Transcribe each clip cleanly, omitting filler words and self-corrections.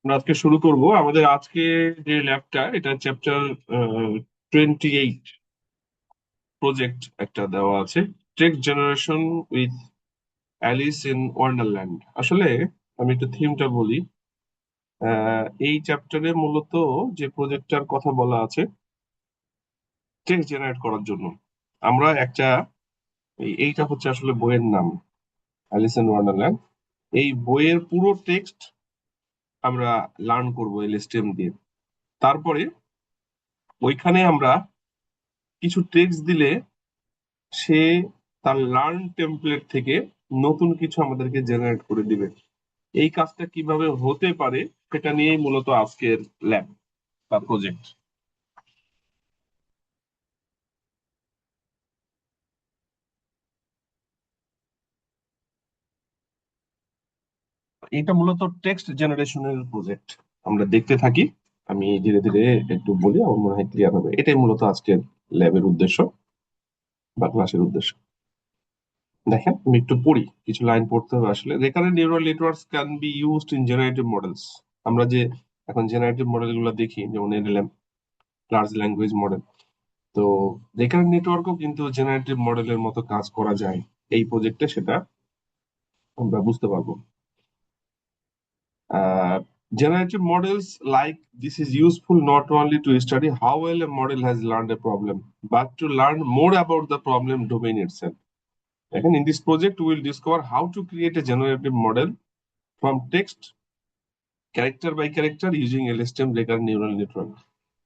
আমরা আজকে শুরু করব আমাদের আজকে যে ল্যাবটা, এটা চ্যাপ্টার 28 প্রজেক্ট একটা দেওয়া আছে, text generation with Alice in Wonderland. আসলে আমি একটু থিমটা বলি। এই চ্যাপ্টারে মূলত যে প্রজেক্টটার কথা বলা আছে টেক্সট জেনারেট করার জন্য আমরা একটা এইটা হচ্ছে আসলে বইয়ের নাম, অ্যালিস ইন ওয়ান্ডারল্যান্ড। এই বইয়ের পুরো টেক্সট আমরা লার্ন করব এলএসটিএম দিয়ে। তারপরে ওইখানে আমরা কিছু টেক্সট দিলে সে তার লার্ন টেমপ্লেট থেকে নতুন কিছু আমাদেরকে জেনারেট করে দিবে। এই কাজটা কিভাবে হতে পারে সেটা নিয়েই মূলত আজকের ল্যাব বা প্রজেক্ট। এটা মূলত টেক্সট জেনারেশনের প্রজেক্ট। আমরা দেখতে থাকি, আমি ধীরে ধীরে একটু বলি, আমার মনে হয় ক্লিয়ার হবে। এটাই মূলত আজকের ল্যাবের উদ্দেশ্য বা ক্লাসের উদ্দেশ্য। দেখেন আমি একটু পড়ি, কিছু লাইন পড়তে হবে। আসলে recurrent neural networks can be used in generative models. আমরা যে এখন জেনারেটিভ মডেল গুলো দেখি, যেমন এলএলএম, লার্জ ল্যাঙ্গুয়েজ মডেল, তো রেকারেন্ট নেটওয়ার্কও কিন্তু জেনারেটিভ মডেলের মতো কাজ করা যায়। এই প্রজেক্টে সেটা আমরা বুঝতে পারবো। Generative models like this is useful not only to study how well a model has learned a problem, but to learn more about the problem domain itself. Again, in this project, we will discover how to create a generative model from text, character by character, using LSTM recurrent neural network.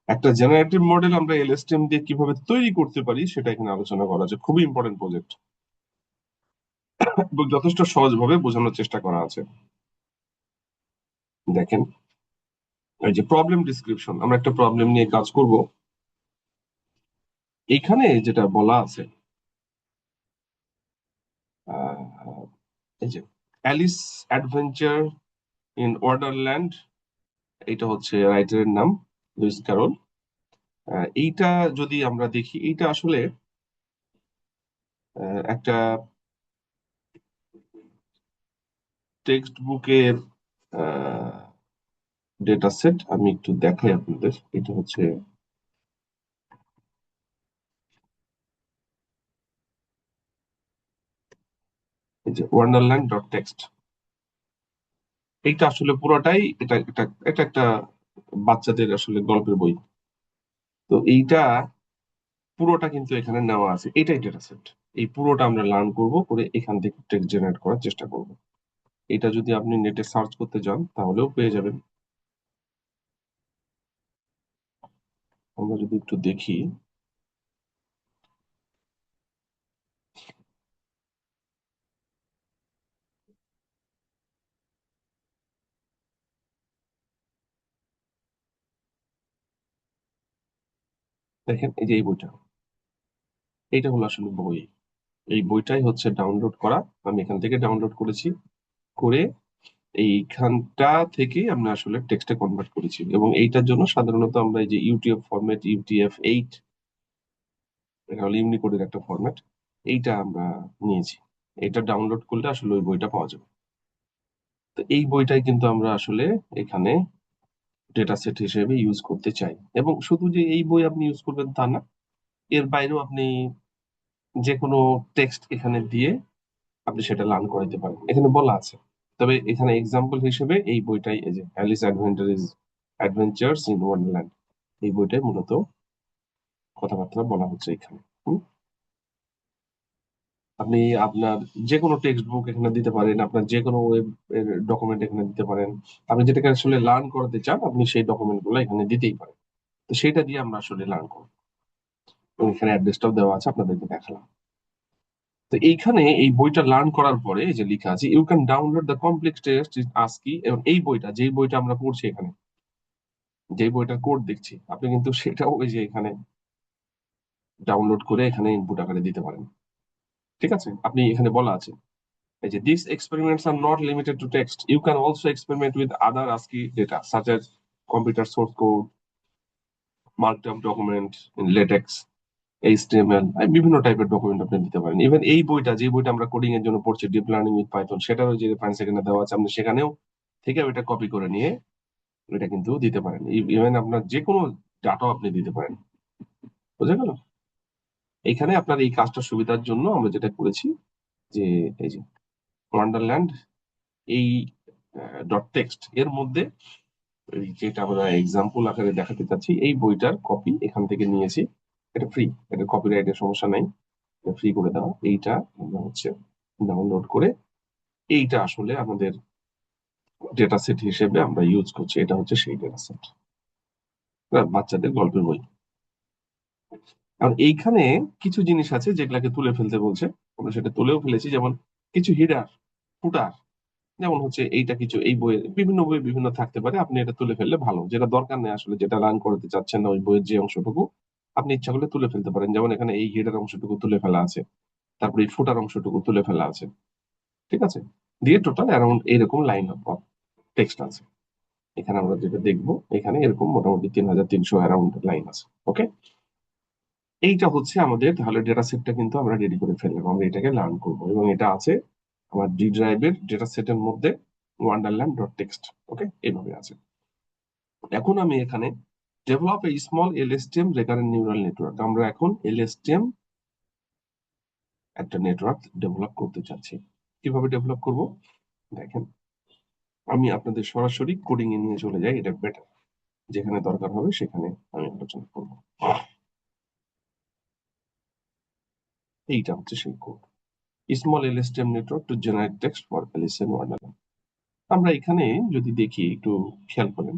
একটা generative model আমরা এলএসটিএম দিয়ে কিভাবে তৈরি করতে পারি সেটা এখানে আলোচনা করা আছে। খুবই ইম্পর্টেন্ট প্রজেক্ট এবং যথেষ্ট সহজভাবে বোঝানোর চেষ্টা করা আছে। দেখেন, এই যে প্রবলেম ডিসক্রিপশন, আমরা একটা প্রবলেম নিয়ে কাজ করব। এইখানে যেটা বলা আছে, আহ, এই যে অ্যালিস অ্যাডভেঞ্চার ইন ওয়ান্ডারল্যান্ড, এটা হচ্ছে রাইটারের নাম, লুইস ক্যারল। এইটা যদি আমরা দেখি, এইটা আসলে একটা টেক্সট বুকের ডেটা সেট। আমি একটু দেখাই আপনাদের। এটা হচ্ছে এই যে ওয়ান্ডারল্যান্ড ডট টেক্সট। এইটা আসলে পুরোটাই এটা এটা এটা একটা বাচ্চাদের আসলে গল্পের বই। তো এইটা পুরোটা কিন্তু এখানে নেওয়া আছে, এটাই ডেটা সেট। এই পুরোটা আমরা লার্ন করব, করে এখান থেকে টেক্সট জেনারেট করার চেষ্টা করব। এটা যদি আপনি নেটে সার্চ করতে যান তাহলেও পেয়ে যাবেন। আমরা যদি একটু দেখি, দেখেন এই যে এই বইটা, এইটা হলো আসলে বই। এই বইটাই হচ্ছে ডাউনলোড করা। আমি এখান থেকে ডাউনলোড করেছি, করে এইখানটা থেকে আমরা আসলে টেক্সটে কনভার্ট করেছি। এবং এইটার জন্য সাধারণত আমরা এই যে ইউটিএফ ফরম্যাট, UTF-8, এটা হলো ইউনিকোডের একটা ফরম্যাট, এইটা আমরা নিয়েছি। এটা ডাউনলোড করলে আসলে ওই বইটা পাওয়া যাবে। তো এই বইটাই কিন্তু আমরা আসলে এখানে ডেটা সেট হিসেবে ইউজ করতে চাই। এবং শুধু যে এই বই আপনি ইউজ করবেন তা না, এর বাইরেও আপনি যে কোনো টেক্সট এখানে দিয়ে আপনি সেটা লার্ন করাইতে পারেন, এখানে বলা আছে। তবে এখানে এক্সাম্পল হিসেবে এই বইটাই, এই যে অ্যালিস অ্যাডভেঞ্চার্স ইন ওয়ান্ডারল্যান্ড, এই বইটাই মূলত কথাবার্তা বলা হচ্ছে এখানে। হুম? আপনি আপনার যে কোনো টেক্সট বুক এখানে দিতে পারেন, আপনার যে কোনো ওয়েব এর ডকুমেন্ট এখানে দিতে পারেন। আপনি যেটাকে আসলে লার্ন করাতে চান, আপনি সেই ডকুমেন্ট গুলো এখানে দিতেই পারেন। তো সেটা দিয়ে আমরা আসলে লার্ন করবো। এবং এখানে অ্যাড্রেসটাও দেওয়া আছে, আপনাদেরকে দেখালাম। তো এইখানে এই বইটা লার্ন করার পরে এই যে লেখা আছে, you can download the complex text in ASCII। এবং এই বইটা, যেই বইটা আমরা পড়ছি এখানে, যেই বইটার কোড দেখছি, আপনি কিন্তু সেটাও ওই যে এখানে ডাউনলোড করে এখানে ইনপুট আকারে দিতে পারেন। ঠিক আছে, আপনি এখানে বলা আছে এই যে this experiments are not limited to text, you can also experiment with other ASCII data such as computer source code, marked up document in LaTeX, HTML, বিভিন্ন টাইপের ডকুমেন্ট আপনি দিতে পারেন। ইভেন এই বইটা, যে বইটা আমরা কোডিং এর জন্য পড়ছি, ডিপ লার্নিং উইথ পাইথন, সেটারও যে রেফারেন্স এখানে দেওয়া আছে, আপনি সেখানেও থেকে ওইটা কপি করে নিয়ে এটা কিন্তু দিতে পারেন, ইভেন আপনার যে কোনো ডাটা আপনি দিতে পারেন। বুঝা গেল? এখানে আপনার এই কাজটার সুবিধার জন্য আমরা যেটা করেছি যে এই যে ওয়ান্ডারল্যান্ড এই ডট টেক্সট এর মধ্যে এই যেটা আমরা এক্সাম্পল আকারে দেখাতে চাচ্ছি এই বইটার কপি এখান থেকে নিয়েছি। এটা ফ্রি, এটা কপিরাইটের সমস্যা নাই, ফ্রি করে দেওয়া। এইটা আমরা হচ্ছে ডাউনলোড করে এইটা আসলে আমাদের ডেটা সেট হিসেবে আমরা ইউজ করছি। এটা হচ্ছে সেই ডেটা সেট, বাচ্চাদের গল্পের বই। কারণ এইখানে কিছু জিনিস আছে যেগুলাকে তুলে ফেলতে বলছে, আমরা সেটা তুলেও ফেলেছি। যেমন কিছু হিডার ফুটার, যেমন হচ্ছে এইটা কিছু এই বইয়ে বিভিন্ন বইয়ে বিভিন্ন থাকতে পারে, আপনি এটা তুলে ফেললে ভালো। যেটা দরকার নেই আসলে, যেটা রান করতে চাচ্ছেন না ওই বইয়ের যে অংশটুকু, আপনি ইচ্ছা করলে তুলে ফেলতে পারেন। যেমন এখানে এই হিডার অংশটুকু তুলে ফেলা আছে, তারপরে এই ফুটার অংশটুকু তুলে ফেলা আছে। ঠিক আছে, দিয়ে টোটাল অ্যারাউন্ড এইরকম লাইন অফ টেক্সট আছে। এখানে আমরা যেটা দেখবো, এখানে এরকম মোটামুটি 3300 অ্যারাউন্ড লাইন আছে। ওকে, এইটা হচ্ছে আমাদের তাহলে ডেটা সেটটা কিন্তু আমরা রেডি করে ফেললাম। আমরা এটাকে লার্ন করবো এবং এটা আছে আমার ডি ড্রাইভের ডেটা সেটের মধ্যে ওয়ান্ডারল্যান্ড ডট টেক্সট। ওকে, এইভাবে আছে। এখন আমি এখানে develop a small LSTM recurrent neural network, আমরা এখন এলএসটিএম একটা নেটওয়ার্ক ডেভেলপ করতে চাচ্ছি। কিভাবে ডেভেলপ করব দেখেন, আমি আপনাদের সরাসরি কোডিং এ নিয়ে চলে যাই, এটা বেটার। যেখানে দরকার হবে সেখানে আমি আলোচনা করব। এইটা হচ্ছে সেই code, small LSTM network to generate text for Alice in Wonderland. আমরা এখানে যদি দেখি একটু খেয়াল করেন,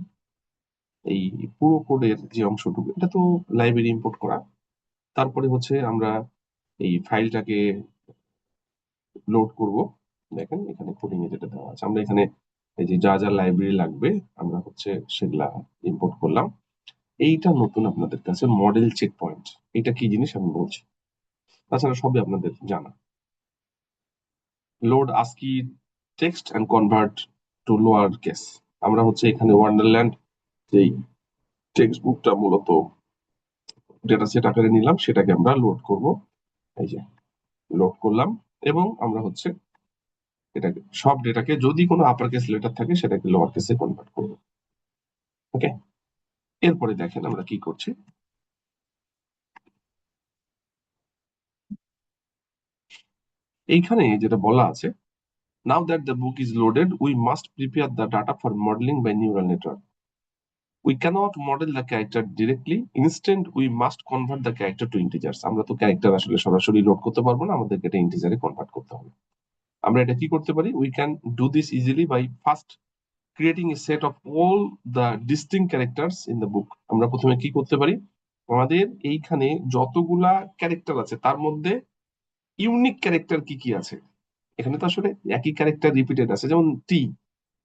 এই পুরো কোডের যে অংশটুকু এটা তো লাইব্রেরি ইম্পোর্ট করা, তারপরে হচ্ছে আমরা এই ফাইলটাকে লোড করব। দেখেন এখানে কোডিং এ যেটা দেওয়া আছে, আমরা এখানে এই যে যা যা লাইব্রেরি লাগবে আমরা হচ্ছে সেগুলা ইম্পোর্ট করলাম। এইটা নতুন আপনাদের কাছে মডেল চেক পয়েন্ট, এটা কি জিনিস আমি বলছি, তাছাড়া সবই আপনাদের জানা। Load ASCII text and convert to lower case, আমরা হচ্ছে এখানে ওয়ান্ডারল্যান্ড যেই টেক্সট বুকটা মূলত ডেটা সেট আকারে নিলাম সেটাকে আমরা লোড করব। এই যে লোড করলাম এবং আমরা হচ্ছে এটাকে সব ডেটাকে যদি কোনো আপার কেস লেটার থাকে সেটাকে লোয়ার কেসে কনভার্ট করব। ওকে, এরপরে দেখেন আমরা কি করছি। এইখানে যেটা বলা আছে, now that the book is loaded we must prepare the data for modelling by neural network. We can't model the character directly, instant we must convert the character to integers. আমরা তো ক্যারেক্টার আসলে সরাসরি load করতে পারবো না, আমাদেরকে এটা ইন্টিজারে convert করতে হবে। আমরা এটা কি করতে পারি, we can do this easily by first creating a set of all the distinct characters in the book. আমরা প্রথমে কি করতে পারি, আমাদের এইখানে যতগুলা ক্যারেক্টার আছে তার মধ্যে ইউনিক ক্যারেক্টার কি কি আছে। এখানে তো আসলে একই ক্যারেক্টার রিপিটেড আছে, যেমন টি,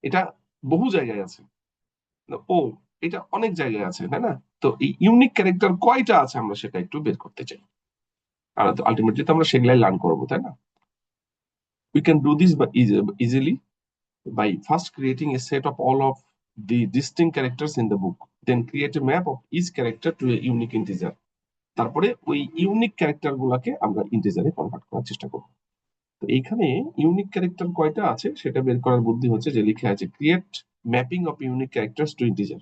এটা বহু জায়গায় আছে। ও, এটা অনেক জায়গায় আছে, তাই না? তো এই ইউনিক ক্যারেক্টার কয়টা আছে আমরা সেটা একটু বের করতে চাই, আর আলটিমেটলি তো আমরা সেগুলাই লার্ন করবো, তাই না? We can do this easily by first creating a set of all of the distinct characters in the book, then create a map of each character to a unique integer। তারপরে ওই unique character গুলাকে আমরা ইন্টিজারে convert করার চেষ্টা করব। তো এইখানে unique character কয়টা আছে সেটা বের করার বুদ্ধি হচ্ছে যে লিখে আছে create mapping of unique characters to integer.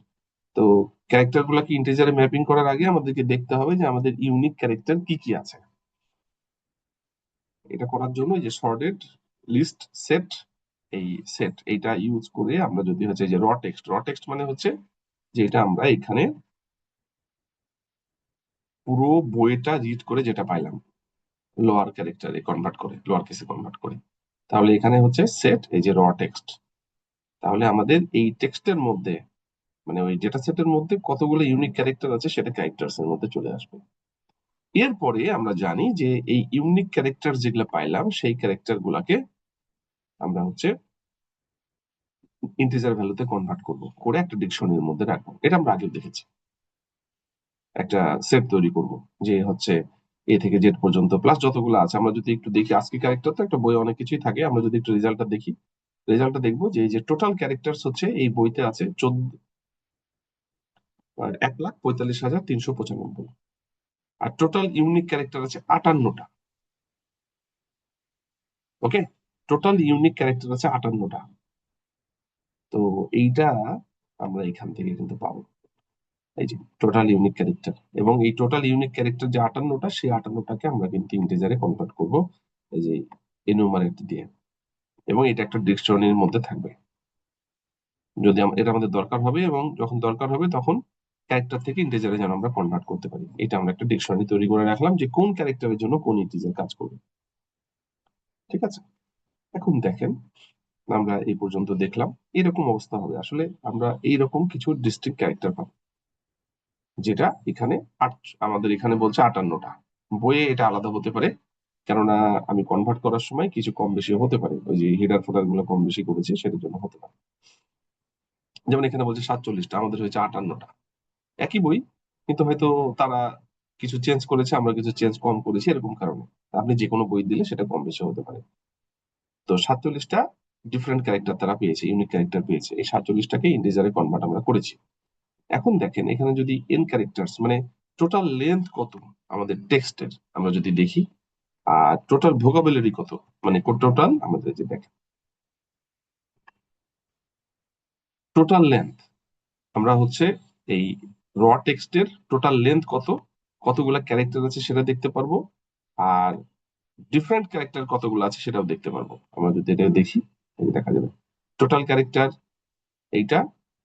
তো ক্যারেক্টার গুলাকে ইন্টিজারে ম্যাপিং করার আগে আমাদেরকে দেখতে হবে যে আমাদের ইউনিক ক্যারেক্টার কি কি আছে। এটা করার জন্য এই যে সর্টেড লিস্ট সেট, এই সেট এইটা ইউজ করে আমরা যদি হচ্ছে যে র টেক্সট মানে হচ্ছে যে এটা আমরা এখানে পুরো বইটা রিড করে যেটা পাইলাম লোয়ার ক্যারেক্টারে কনভার্ট করে, লোয়ার কেসে কনভার্ট করে, তাহলে এখানে হচ্ছে সেট এই যে র টেক্সট। তাহলে আমাদের এই টেক্সটের মধ্যে মানে ওই ডেটা সেটের মধ্যে কতগুলো ইউনিক ক্যারেক্টার আছে সেটা ক্যারেক্টার্স এর মধ্যে চলে আসবে। এরপরে আমরা জানি যে এই ইউনিক ক্যারেক্টার যেগুলো পাইলাম সেই ক্যারেক্টার গুলাকে আমরা হচ্ছে ইন্টিজার ভ্যালুতে কনভার্ট করব, করে একটা ডিকশনারির মধ্যে রাখবো। এটা আমরা আগে দেখেছি, একটা সেট তৈরি করব যে হচ্ছে এ থেকে জেড পর্যন্ত প্লাস যতগুলো আছে। আমরা যদি একটু দেখি আজকে ক্যারেক্টার তো একটা বই অনেক কিছুই থাকে, আমরা যদি একটু রেজাল্টটা দেখি, রেজাল্টটা দেখবো যে এই যে টোটাল ক্যারেক্টার্স হচ্ছে এই বইতে আছে 1,45,395, আর টোটাল ইউনিক ক্যারেক্টার আছে 58টা। ওকে, টোটাল ইউনিক ক্যারেক্টার আছে 58টা। তো এইটা আমরা এখান থেকে কিন্তু পাবো এই যে টোটাল ইউনিক ক্যারেক্টার, এবং এই টোটাল ইউনিক ক্যারেক্টার যে 58টা, সেই 58টাকে আমরা কিন্তু ইন্টিজারে কনভার্ট করব এই যে এনুমারেট দিয়ে, এবং এটা একটা ডিকশনারির মধ্যে থাকবে। যদি এটা আমাদের দরকার হবে, এবং যখন দরকার হবে তখন ক্যারেক্টার থেকে ইন্টিজারে যেন আমরা কনভার্ট করতে পারি, এটা আমরা একটা ডিকশনারি তৈরি করে রাখলাম যে কোন ক্যারেক্টারের জন্য কোন ইন্টিজার কাজ করবে। ঠিক আছে, এখন দেখেন আমরা এই পর্যন্ত দেখলাম, এরকম অবস্থা হবে আসলে, আমরা এইরকম কিছু ডিস্ট্রিক্ট ক্যারেক্টার পাবো, যেটা এখানে আমাদের এখানে বলছে 58টা। বইয়ে এটা আলাদা হতে পারে, কেননা আমি কনভার্ট করার সময় কিছু কম বেশি হতে পারে, ওই যে হেডার ফোটার গুলো কম বেশি করেছি সেটার জন্য হতে পারে। যেমন এখানে বলছে 47টা, আমাদের হয়েছে 58টা, একই বই, কিন্তু হয়তো তারা কিছু চেঞ্জ করেছে, আমরা কিছু চেঞ্জ কম করেছি, এরকম কারণে আপনি যে কোনো বই দিলে সেটা কম বেশি হতে পারে। তো 47টা ডিফারেন্ট ক্যারেক্টার তারা পেয়েছে, ইউনিক ক্যারেক্টার পেয়েছে, এই 47টাকে ইন্টিজারে কনভার্ট আমরা করেছি। এখন দেখেন এখানে যদি এন ক্যারেক্টার্স মানে টোটাল লেন্থ কত আমাদের টেক্সটের আমরা যদি দেখি, আর টোটাল ভোকাবুলারি কত, মানে টোটাল আমাদের যে দেখেন টোটাল লেন্থ, আমরা হচ্ছে এই র টেক্সটের টোটাল লেন্থ কত, কতগুলা ক্যারেক্টার আছে সেটা দেখতে পারবো, আর ডিফারেন্ট ক্যারেক্টার কতগুলো আছে সেটাও দেখতে পারবো। আমরা যদি এটা দেখি, এই দেখা যাবে টোটাল ক্যারেক্টার এইটা,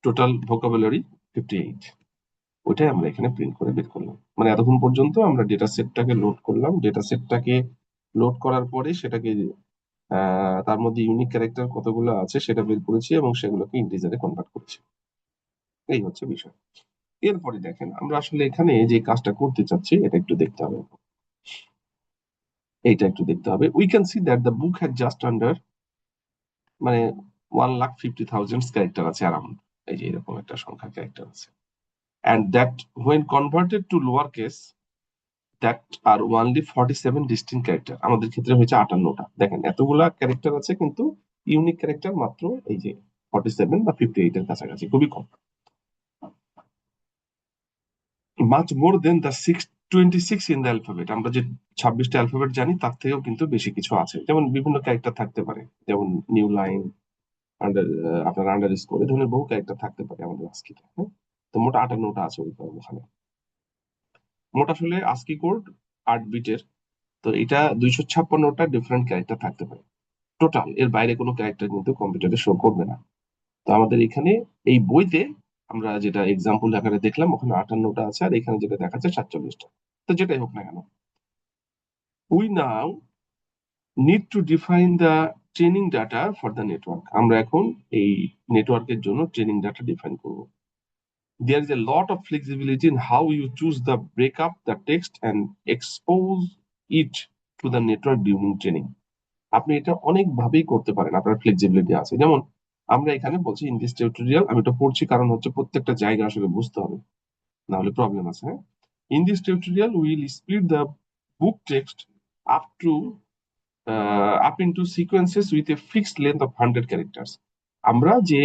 টোটাল ভোকাবুলারি 58, ওইটাই আমরা এখানে প্রিন্ট করে বের করলাম। মানে এতক্ষণ পর্যন্ত আমরা ডেটা সেটটাকে লোড করলাম, ডেটা সেটটাকে লোড করার পরে সেটাকে তার মধ্যে ইউনিক ক্যারেক্টার কতগুলো আছে সেটা বের করেছি, এবং সেগুলোকে ইন্টিজারে কনভার্ট করেছি। এই হচ্ছে বিষয়। এরপরে দেখেন আমরা আসলে এখানে যে কাজটা করতে চাচ্ছি এটা একটু দেখতে হবে, এইটা একটু দেখতে হবে। We can see that the book had just under, মানে 1,50,000 ক্যারেক্টার আছে অ্যারাউন্ড, এই যে এরকম একটা সংখ্যা ক্যারেক্টার আছে, and that when converted to lower case that are only 47 distinct character, আমাদের ক্ষেত্রে হয়েছে 58টা। দেখেন এতগুলা ক্যারেক্টার আছে, কিন্তু ইউনিক ক্যারেক্টার মাত্র এই যে 47 বা 58 এর কাছাকাছি, খুবই কম। Much more than the 26 in the alphabet, আমরা যে 26টা অ্যালফাবেট জানি তার থেকেও কিন্তু বেশি কিছু আছে, যেমন বিভিন্ন ক্যারেক্টার থাকতে পারে, যেমন নিউ লাইন, আন্ডার, আপনার আন্ডার স্কোর, এই ধরনের বহু ক্যারেক্টার থাকতে পারে আমাদের আস্কিতে। তো মোট 58টা আছে ওখানে। মোট আসলে আস্কি কোড 8 বিটের, তো এটা 256টা ডিফারেন্ট ক্যারেক্টার থাকতে পারে টোটাল, এর বাইরে কোনো ক্যারেক্টার কিন্তু কম্পিউটারে শো করবে না। তো আমাদের এখানে এই বইতে আমরা যেটা এক্সাম্পল আকারে দেখলাম ওখানে 58টা আছে, আর এখানে যেটা দেখাচ্ছে 47টা। তো যেটাই হোক না কেন, we now need to define the training data for the network, আমরা এখন এই নেটওয়ার্কের জন্য ট্রেনিং ডাটা ডিফাইন করব। There is a lot of flexibility in how you choose the break up the text and expose it to the network during training. আপনি এটা অনেক ভাবেই করতে পারেন, আপনার ফ্লেক্সিবিলিটি আছে। যেমন আমরা এখানে বলছি ইন দিস টিউটোরিয়াল, আমি এটা পড়ছি কারণ হচ্ছে প্রত্যেকটা জায়গা আসলে বুঝতে হবে, না হলে প্রবলেম আছে। হ্যাঁ, in this tutorial will split the book text up to up into sequences with a fixed length of 100 characters. আমরা যে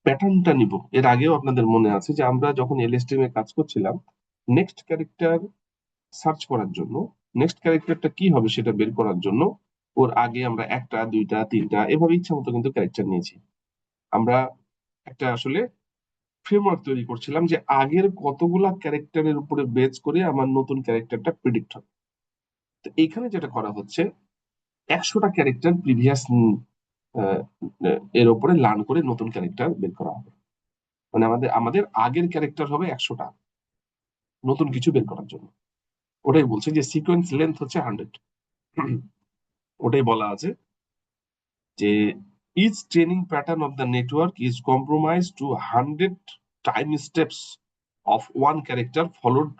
প্যাটার্নটা নিব, এর আগেও আপনাদের মনে আছে যে আমরা যখন এলএসটিএম এ কাজ করছিলাম, নেক্সট ক্যারেক্টার সার্চ করার জন্য, নেক্সট ক্যারেক্টারটা কি হবে সেটা বের করার জন্য ওর আগে আমরা একটা, দুইটা, তিনটা এভাবে ইচ্ছা মতো কিন্তু ক্যারেক্টার নিয়েছি। আমরা একটা আসলে ফ্রেমওয়ার্ক তৈরি করছিলাম যে আগের কতগুলা ক্যারেক্টারের উপরে বেস করে আমার নতুন ক্যারেক্টারটা প্রিডিক্ট হবে। তো এইখানে যেটা করা হচ্ছে, 100টা ক্যারেক্টার প্রিভিয়াস এর উপরে লার্ন করে নতুন ক্যারেক্টার বের করা হবে। মানে আমাদের আমাদের আগের ক্যারেক্টার হবে 100টা নতুন কিছু বের করার জন্য। ওটাই বলছে যে সিকোয়েন্স লেন্থ হচ্ছে 100। ওটাই বলা আছে যে each training pattern of the network is compromised to 100 time steps of one character followed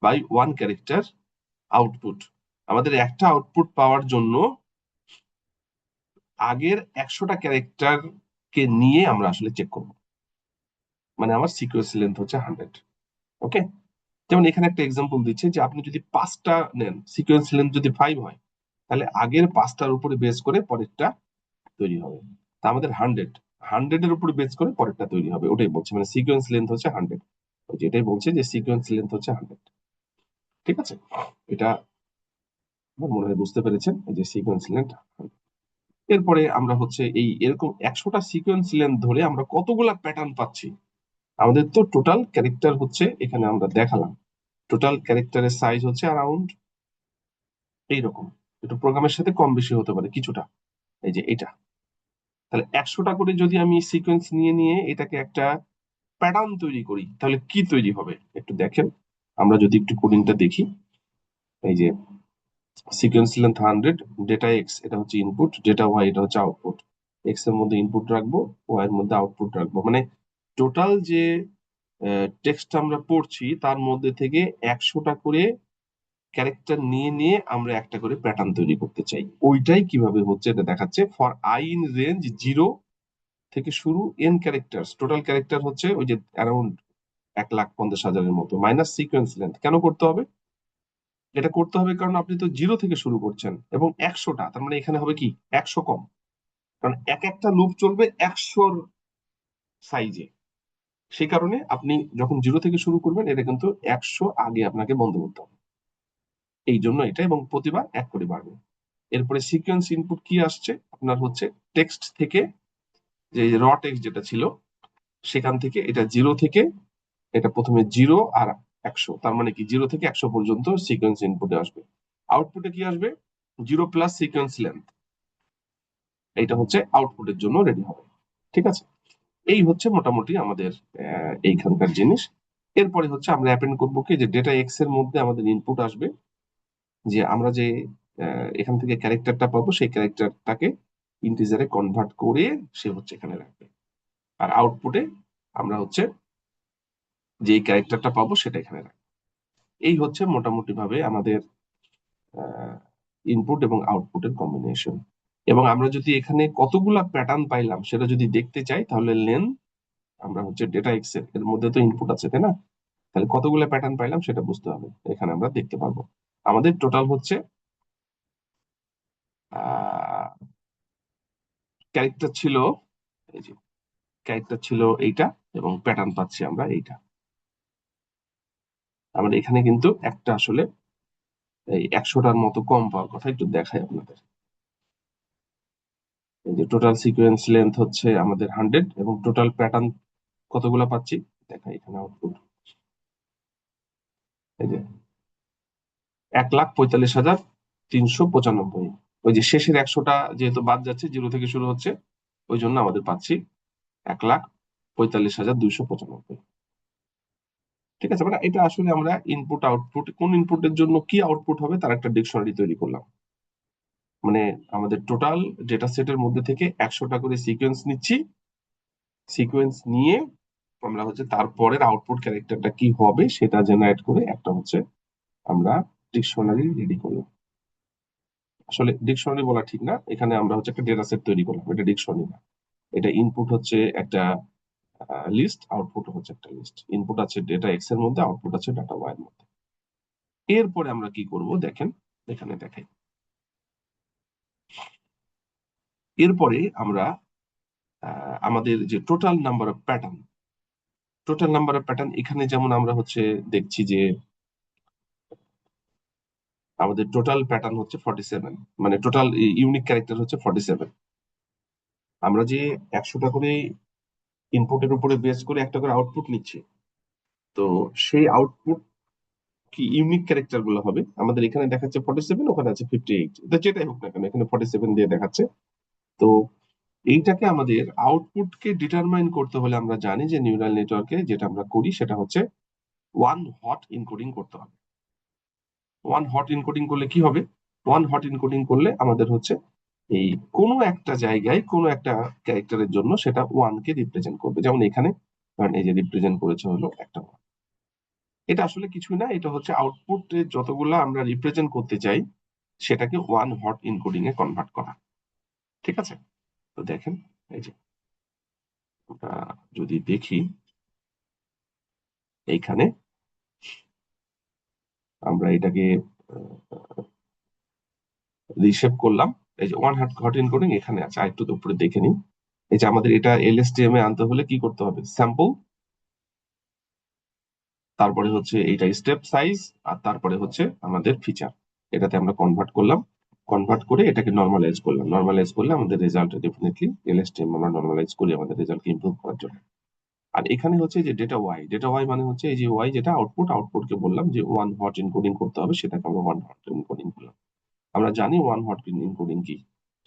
by one character output। আমাদের একটা আউটপুট পাওয়ার জন্য আগের 100টা ক্যারেক্টার কে নিয়ে আমরা আসলে চেক করব, মানে আমার সিকোয়েন্স লেন্থ হচ্ছে 100। ওকে, যেমন এখানে একটা এক্সাম্পল দিচ্ছে যে আপনি যদি 5টা নেন, সিকোয়েন্স লেন্থ যদি 5 হয়, তাহলে আগের 5টার উপরে বেস করে পরেরটা তৈরি হবে। তা আমাদের 100 এর উপরে বেস করে পরেরটা তৈরি হবে, ওটাই বলছে, মানে সিকোয়েন্স লেন্থ হচ্ছে 100। যেটাই বলছে যে সিকোয়েন্স লেন্থ হচ্ছে 100। ঠিক আছে, এটা আমার মনে হয় বুঝতে পেরেছেন, এই যে সিকোয়েন্স লেন্থ। এরপরে আমরা হচ্ছে এই এরকম 100টা সিকোয়েন্স লেন্থ ধরে আমরা কতগুলা প্যাটার্ন পাচ্ছি, আমাদের তো টোটাল ক্যারেক্টার হচ্ছে এখানে আমরা দেখালাম, টোটাল ক্যারেক্টারের সাইজ হচ্ছে অ্যারাউন্ড এইরকম, একটু প্রোগ্রামের সাথে কম বেশি হতে পারে কিছুটা। এই যে এটা, তাহলে 100টা করে যদি আমি সিকোয়েন্স নিয়ে নিয়ে এটাকে একটা প্যাটার্ন তৈরি করি, তাহলে কি তৈরি হবে একটু দেখেন। আমরা যদি একটু কোডিংটা দেখি, এই যে সিকোয়েন্স লেন্থ 100, ডেটা এক্স এটা হচ্ছে ইনপুট, ডেটা ওয়াই এটা হচ্ছে আউটপুট। এক্স এর মধ্যে ইনপুট রাখবো, ওয়াই এর মধ্যে আউটপুট রাখবো, মানে টোটাল যে টেক্সট আমরা পড়ছি তার মধ্যে থেকে 100টা করে ক্যারেক্টার নিয়ে নিয়ে আমরা একটা করে প্যাটার্ন তৈরি করতে চাই। ওইটাই কিভাবে হচ্ছে এটা দেখাচ্ছে। ফর আই ইন রেঞ্জ 0 থেকে শুরু এন ক্যারেক্টার, টোটাল ক্যারেক্টার হচ্ছে ওই যে অ্যারাউন্ড 1,50,000-এর মতো, মাইনাস সিকোয়েন্স লেন্থ। কেন করতে হবে এটা? করতে হবে কারণ আপনি তো 0 থেকে শুরু করছেন এবং 100টা, তার মানে এখানে হবে কি 100 কম, কারণ এক একটা লুপ চলবে 100-র সাইজে। সেই কারণে আপনি যখন 0 থেকে শুরু করবেন এটা কিন্তু 100 আগে আপনাকে বন্ধ করতে হবে, এই জন্য এটা, এবং প্রতিবার 1 করে বাড়বে। এরপরে সিকোয়েন্স ইনপুট কি আসছে আপনার হচ্ছে টেক্সট থেকে, যে র টেক্সট যেটা ছিল সেখান থেকে এটা 0 থেকে, এটা প্রথমে 0 আর 100, তার মানে কি 0 থেকে 100 পর্যন্ত সিকোয়েন্স ইনপুটে আসবে। আউটপুটে কি আসবে? 0 প্লাস সিকোয়েন্স লেন্থ, এইটা হচ্ছে আউটপুটের জন্য রেডি হবে। ঠিক আছে, এই হচ্ছে মোটামুটি আমাদের এইখানকার জিনিস। এরপরে হচ্ছে আমরা অ্যাপেন্ড করবো কি, যে ডেটা এক্স এর মধ্যে আমাদের ইনপুট আসবে, যে আমরা যে এখান থেকে ক্যারেক্টারটা পাবো সেই ক্যারেক্টারটাকে ইন্টিজারে কনভার্ট করে সে হচ্ছে এখানে রাখবে। আর আউটপুটে আমরা হচ্ছে যে ক্যারেক্টারটা পাবো সেটা এখানে রাখবো। এই হচ্ছে মোটামুটি ভাবে আমাদের ইনপুট এবং আউটপুটের কম্বিনেশন। এবং আমরা যদি এখানে কতগুলা প্যাটার্ন পাইলাম সেটা যদি দেখতে চাই, তাহলে লেন আমরা হচ্ছে ডেটা এক্স এর মধ্যে তো ইনপুট আছে তাই না, তাহলে কতগুলো প্যাটার্ন পাইলাম সেটা বুঝতে হবে, এখানে আমরা দেখতে পারবো। আমাদের টোটাল হচ্ছে ক্যারেক্টার ছিল, এই যে ক্যারেক্টার ছিল এইটা, এবং প্যাটার্ন পাচ্ছি আমরা এইটা। আমরা এখানে কিন্তু একটা আসলে এই 100টার মতো কম পাওয়ার কথা, একটু দেখাই আপনাদের। এই যে টোটাল সিকোয়েন্স লেন্থ হচ্ছে আমাদের 100 এবং টোটাল প্যাটার্ন কতগুলো পাচ্ছি দেখাই এখানে আউটপুট, এই যে 1,45,395। ওই যে শেষের 100টা যেহেতু বাদ যাচ্ছে, 0 থেকে শুরু হচ্ছে, ওই জন্য আমাদের পাচ্ছি 1,45,295। ঠিক আছে, মানে এটা আসলে আমরা ইনপুট আউটপুট, কোন ইনপুটের জন্য কি আউটপুট হবে তার একটা ডিকশনারি তৈরি করলাম। মানে আমাদের টোটাল ডেটা সেটের মধ্যে থেকে 100টা করে সিকোয়েন্স নিচ্ছি, সিকোয়েন্স নিয়ে আমরা হচ্ছে তারপরের আউটপুট ক্যারেক্টারটা কি হবে সেটা জেনারেট করে একটা হচ্ছে আমরা ডিকশনারি রেডি করলাম। আসলে ডিকশনারি বলা ঠিক না, এখানে আমরা হচ্ছে একটা ডেটা সেট তৈরি করলাম, এটা ডিকশনারি না। এটা ইনপুট হচ্ছে একটা লিস্ট, আউটপুট হচ্ছে একটা লিস্ট। ইনপুট আছে ডেটা এক্স এর মধ্যে, আউটপুট আছে ডাটা ওয়াই এর মধ্যে। এরপরে আমরা কি করব দেখেন, এখানে দেখাই। এরপরে আমরা আমাদের যে total number of pattern, total number of pattern এখানে যেমন আমরা হচ্ছে দেখছি যে আমাদের টোটাল প্যাটার্ন হচ্ছে 47, মানে টোটাল ইউনিক ক্যারেক্টার হচ্ছে 47। আমরা যে 100টা করে ইনপুটের উপরে বেস করে একটা করে আউটপুট নিচ্ছি, তো সেই আউটপুট কি ইউনিক ক্যারেক্টার গুলো হবে। আমাদের এখানে দেখাচ্ছে 47, ওখানে আছে 58, যেটাই হোক না কেন এখানে 47 দিয়ে দেখাচ্ছে। তো এইটাকে আমাদের আউটপুটকে ডিটারমাইন করতে হলে আমরা জানি যে নিউরাল নেটওয়ার্কে যেটা আমরা করি সেটা হচ্ছে ওয়ান হট ইনকোডিং করতে হবে। ওয়ান হট ইনকোডিং করলে কি হবে? ওয়ান হট ইনকোডিং করলে আমাদের হচ্ছে এই কোনো একটা জায়গায় কোনো একটা ক্যারেক্টারের জন্য সেটা ওয়ান কে রিপ্রেজেন্ট করবে। যেমন এখানে ধরেন এই যে রিপ্রেজেন্ট করেছে হলো একটা one। এটা আসলে কিছুই না, এটা হচ্ছে আউটপুটে যতগুলা আমরা রিপ্রেজেন্ট করতে চাই সেটাকে ওয়ান হট ইনকোডিং এ কনভার্ট করা। ঠিক আছে, তো দেখেন এই যে আমরা যদি দেখি এইখানে আমরা এটাকে রিশেপ করলাম, এই যে ওয়ান হট ইনকোডিং এখানে আছে, আর একটু উপরে দেখে নিই। এই যে আমাদের এটা এলএসটিএম এ আনতে হলে কি করতে হবে? স্যাম্পল, তারপরে হচ্ছে এইটা স্টেপ সাইজ, আর তারপরে হচ্ছে আমাদের ফিচার, এটাতে আমরা কনভার্ট করলাম। কনভার্ট করে এটাকে নর্মালাইজ করলাম, নর্মালাইজ করলে আমাদের রেজাল্ট ডেফিনেটলি এলএসটিএম আমরা নর্মালাইজ করি আমাদের রেজাল্টকে ইমপ্রুভ করার জন্য। আর এখানে হচ্ছে যে ডেটা ওয়াই মানে হচ্ছে এই যে ওয়াই যেটা আউটপুটকে বললাম যে ওয়ান হট এনকোডিং করতে হবে, সেটাকে আমরা ওয়ান হট এনকোডিং করলাম। আমরা জানি ওয়ান হট এনকোডিং কি,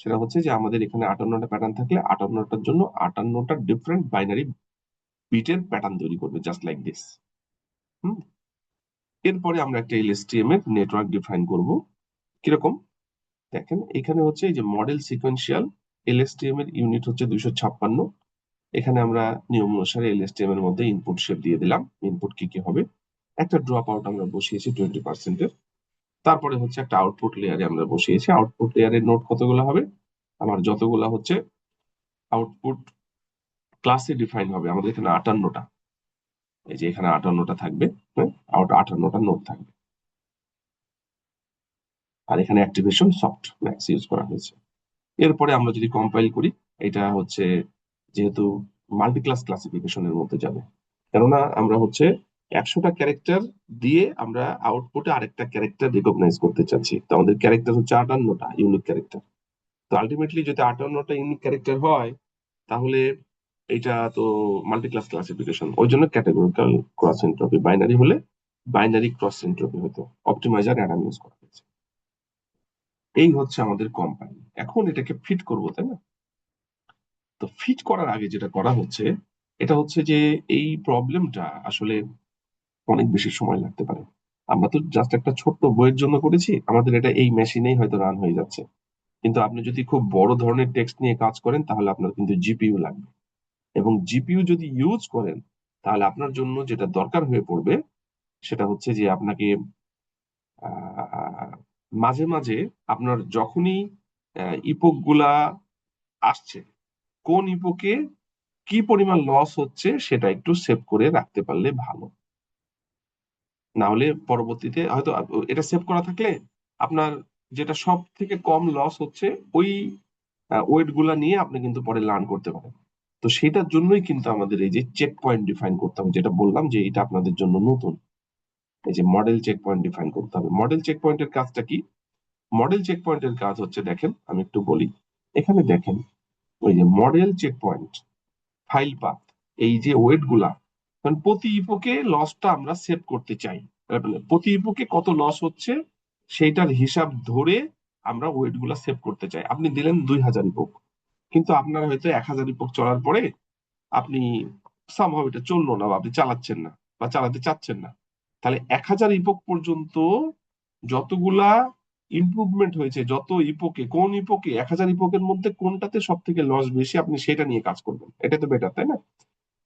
সেটা হচ্ছে যে আমাদের এখানে 58টা প্যাটার্ন থাকলে 58টার জন্য 58টা ডিফারেন্ট বাইনারি বিটের প্যাটার্ন তৈরি করবে, জাস্ট লাইক দিস। এরপরে আমরা একটা এলএসটিএম এর নেটওয়ার্ক ডিফাইন করব। কিরকম দেখেন, এখানে হচ্ছে এই যে মডেল সিকোয়েন্সিয়াল এলএসটিএম এর ইউনিট হচ্ছে 256। এখানে আমরা নিয়ম অনুসারে এলএসটিএম এর মধ্যে ইনপুট শেপ দিয়ে দিলাম। ইনপুট কি কি হবে, একটা ড্রপ আউট আমরা বসিয়েছি 20% এর। তারপরে হচ্ছে একটা আউটপুট লেয়ারে আমরা বসিয়েছি। আউটপুট লেয়ারের নোট কতগুলো হবে, আমার যতগুলো হচ্ছে আউটপুট ক্লাসে ডিফাইন হবে, আমাদের এখানে 58টা, এই যে এখানে 58টা থাকবে, হ্যাঁ 58টা নোট থাকবে। আর এখানে অ্যাক্টিভেশন সফট ম্যাক্স ইউজ করা হয়েছে। এরপরে আমরা যদি কম্পাইল করি, এটা হচ্ছে যেহেতু মাল্টি ক্লাস ক্লাসিফিকেশনের মধ্যে যাবে, কেননা আমরা হচ্ছে 100টা ক্যারেক্টার দিয়ে আমরা আউটপুটে আরেকটা ক্যারেক্টার রিকগনাইজ করতে চাচ্ছি। তো আমাদের ক্যারেক্টার হচ্ছে 58টা ইউনিক ক্যারেক্টার। তো আলটিমেটলি যদি 58টা ইউনিক ক্যারেক্টার হয়, তাহলে এটা তো মাল্টি ক্লাস ক্লাসিফিকেশন, ওই জন্য ক্যাটেগরিক্যাল ক্রস এন্ট্রপি, বাইনারি হলে বাইনারি ক্রস এন্ট্রপি হতো, অপটিমাইজার অ্যাডাম ইউজ করা হয়েছে। এই হচ্ছে আমাদের কম্পাইল। এখন এটাকে ফিট করবো, তাই না? তো ফিট করার আগে যেটা করা হচ্ছে, এটা হচ্ছে যে এই প্রবলেমটা আসলে অনেক বেশি সময় লাগতে পারে। আমরা তো জাস্ট একটা ছোট্ট বইয়ের জন্য করেছি, আমাদের এটা এই মেশিনেই হয়তো রান হয়ে যাচ্ছে। কিন্তু আপনি যদি খুব বড় ধরনের টেক্সট নিয়ে কাজ করেন, তাহলে আপনার কিন্তু জিপিইউ লাগবে। এবং জিপিইউ যদি ইউজ করেন, তাহলে আপনার জন্য যেটা দরকার হয়ে পড়বে, সেটা হচ্ছে যে আপনাকে আহ, মাঝে মাঝে আপনার যখনই ইপোক গুলা আসছে, কোন ইপোকে কি পরিমাণ লস হচ্ছে সেটা একটু সেভ করে রাখতে পারলে ভালো। না হলে পরবর্তীতে হয়তো এটা সেভ করা থাকলে আপনার যেটা সব থেকে কম লস হচ্ছে, ওই ওয়েট গুলা নিয়ে আপনি কিন্তু পরে লার্ন করতে পারেন। তো সেটার জন্যই কিন্তু আমাদের এই যে চেক পয়েন্ট ডিফাইন করতে হবে, যেটা বললাম যে এটা আপনাদের জন্য নতুন। এই যে মডেল চেক পয়েন্ট ডিফাইন করতে হবে। মডেল চেক পয়েন্টের কাজটা কি? মডেল চেক পয়েন্টের কাজ হচ্ছে, দেখেন আমি একটু বলি। এখানে দেখেন, ওই যে model check point, file path, এই যে ওয়েট গুলা, কারণ প্রতি ইপোকে লসটা আমরা সেভ করতে চাই। প্রতি ইপোকে কত লস হচ্ছে সেইটার হিসাব ধরে আমরা ওয়েট গুলা সেভ করতে চাই। আপনি দিলেন 2000 ইপোক, কিন্তু আপনার হয়তো 1000 ইপোক চলার পরে আপনি সামহাও এটা চললো না, বা আপনি চালাচ্ছেন না বা চালাতে চাচ্ছেন না। তাহলে 1000 ইপোক পর্যন্ত যতগুলা ইমপ্রুভমেন্ট হয়েছে, যত ইপোকে, কোন ইপোকে 1000 ইপোকের মধ্যে কোনটাতে সব থেকে লস বেশি, আপনি সেটা নিয়ে কাজ করবেন। এটা তো বেটার, তাই না?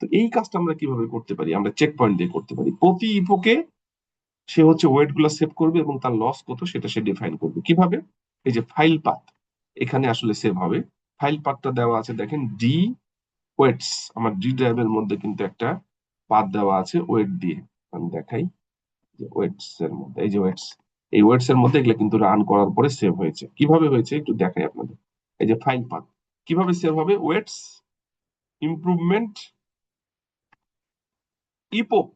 তো এই কাজটা আমরা কিভাবে করতে পারি? আমরা চেক পয়েন্ট দিয়ে করতে পারি। প্রতি ইপোকে সে হচ্ছে ওয়েট গুলা সেভ করবে এবং তার লস কত সেটা সে ডিফাইন করবে। কিভাবে? এই যে ফাইল পাথ, এখানে আসলে সেভ হবে। ফাইল পাথটা দেওয়া আছে, দেখেন ডি ওয়েটস, আমার ডি ড্রাইভের মধ্যে কিন্তু একটা পাথ দেওয়া আছে ওয়েট দিয়ে। আমি দেখাই যে ওয়েটস এর মধ্যে, এই যে ওয়েটস, এই ওয়েটস এর মধ্যে এগুলো কিন্তু রান করার পরে সেভ হয়েছে। কিভাবে হয়েছে একটু দেখাই আপনাদের। এই যে ফাইল পাথ কিভাবে সেভ হবে, ওয়েটস ইমপ্রুভমেন্ট ইপোক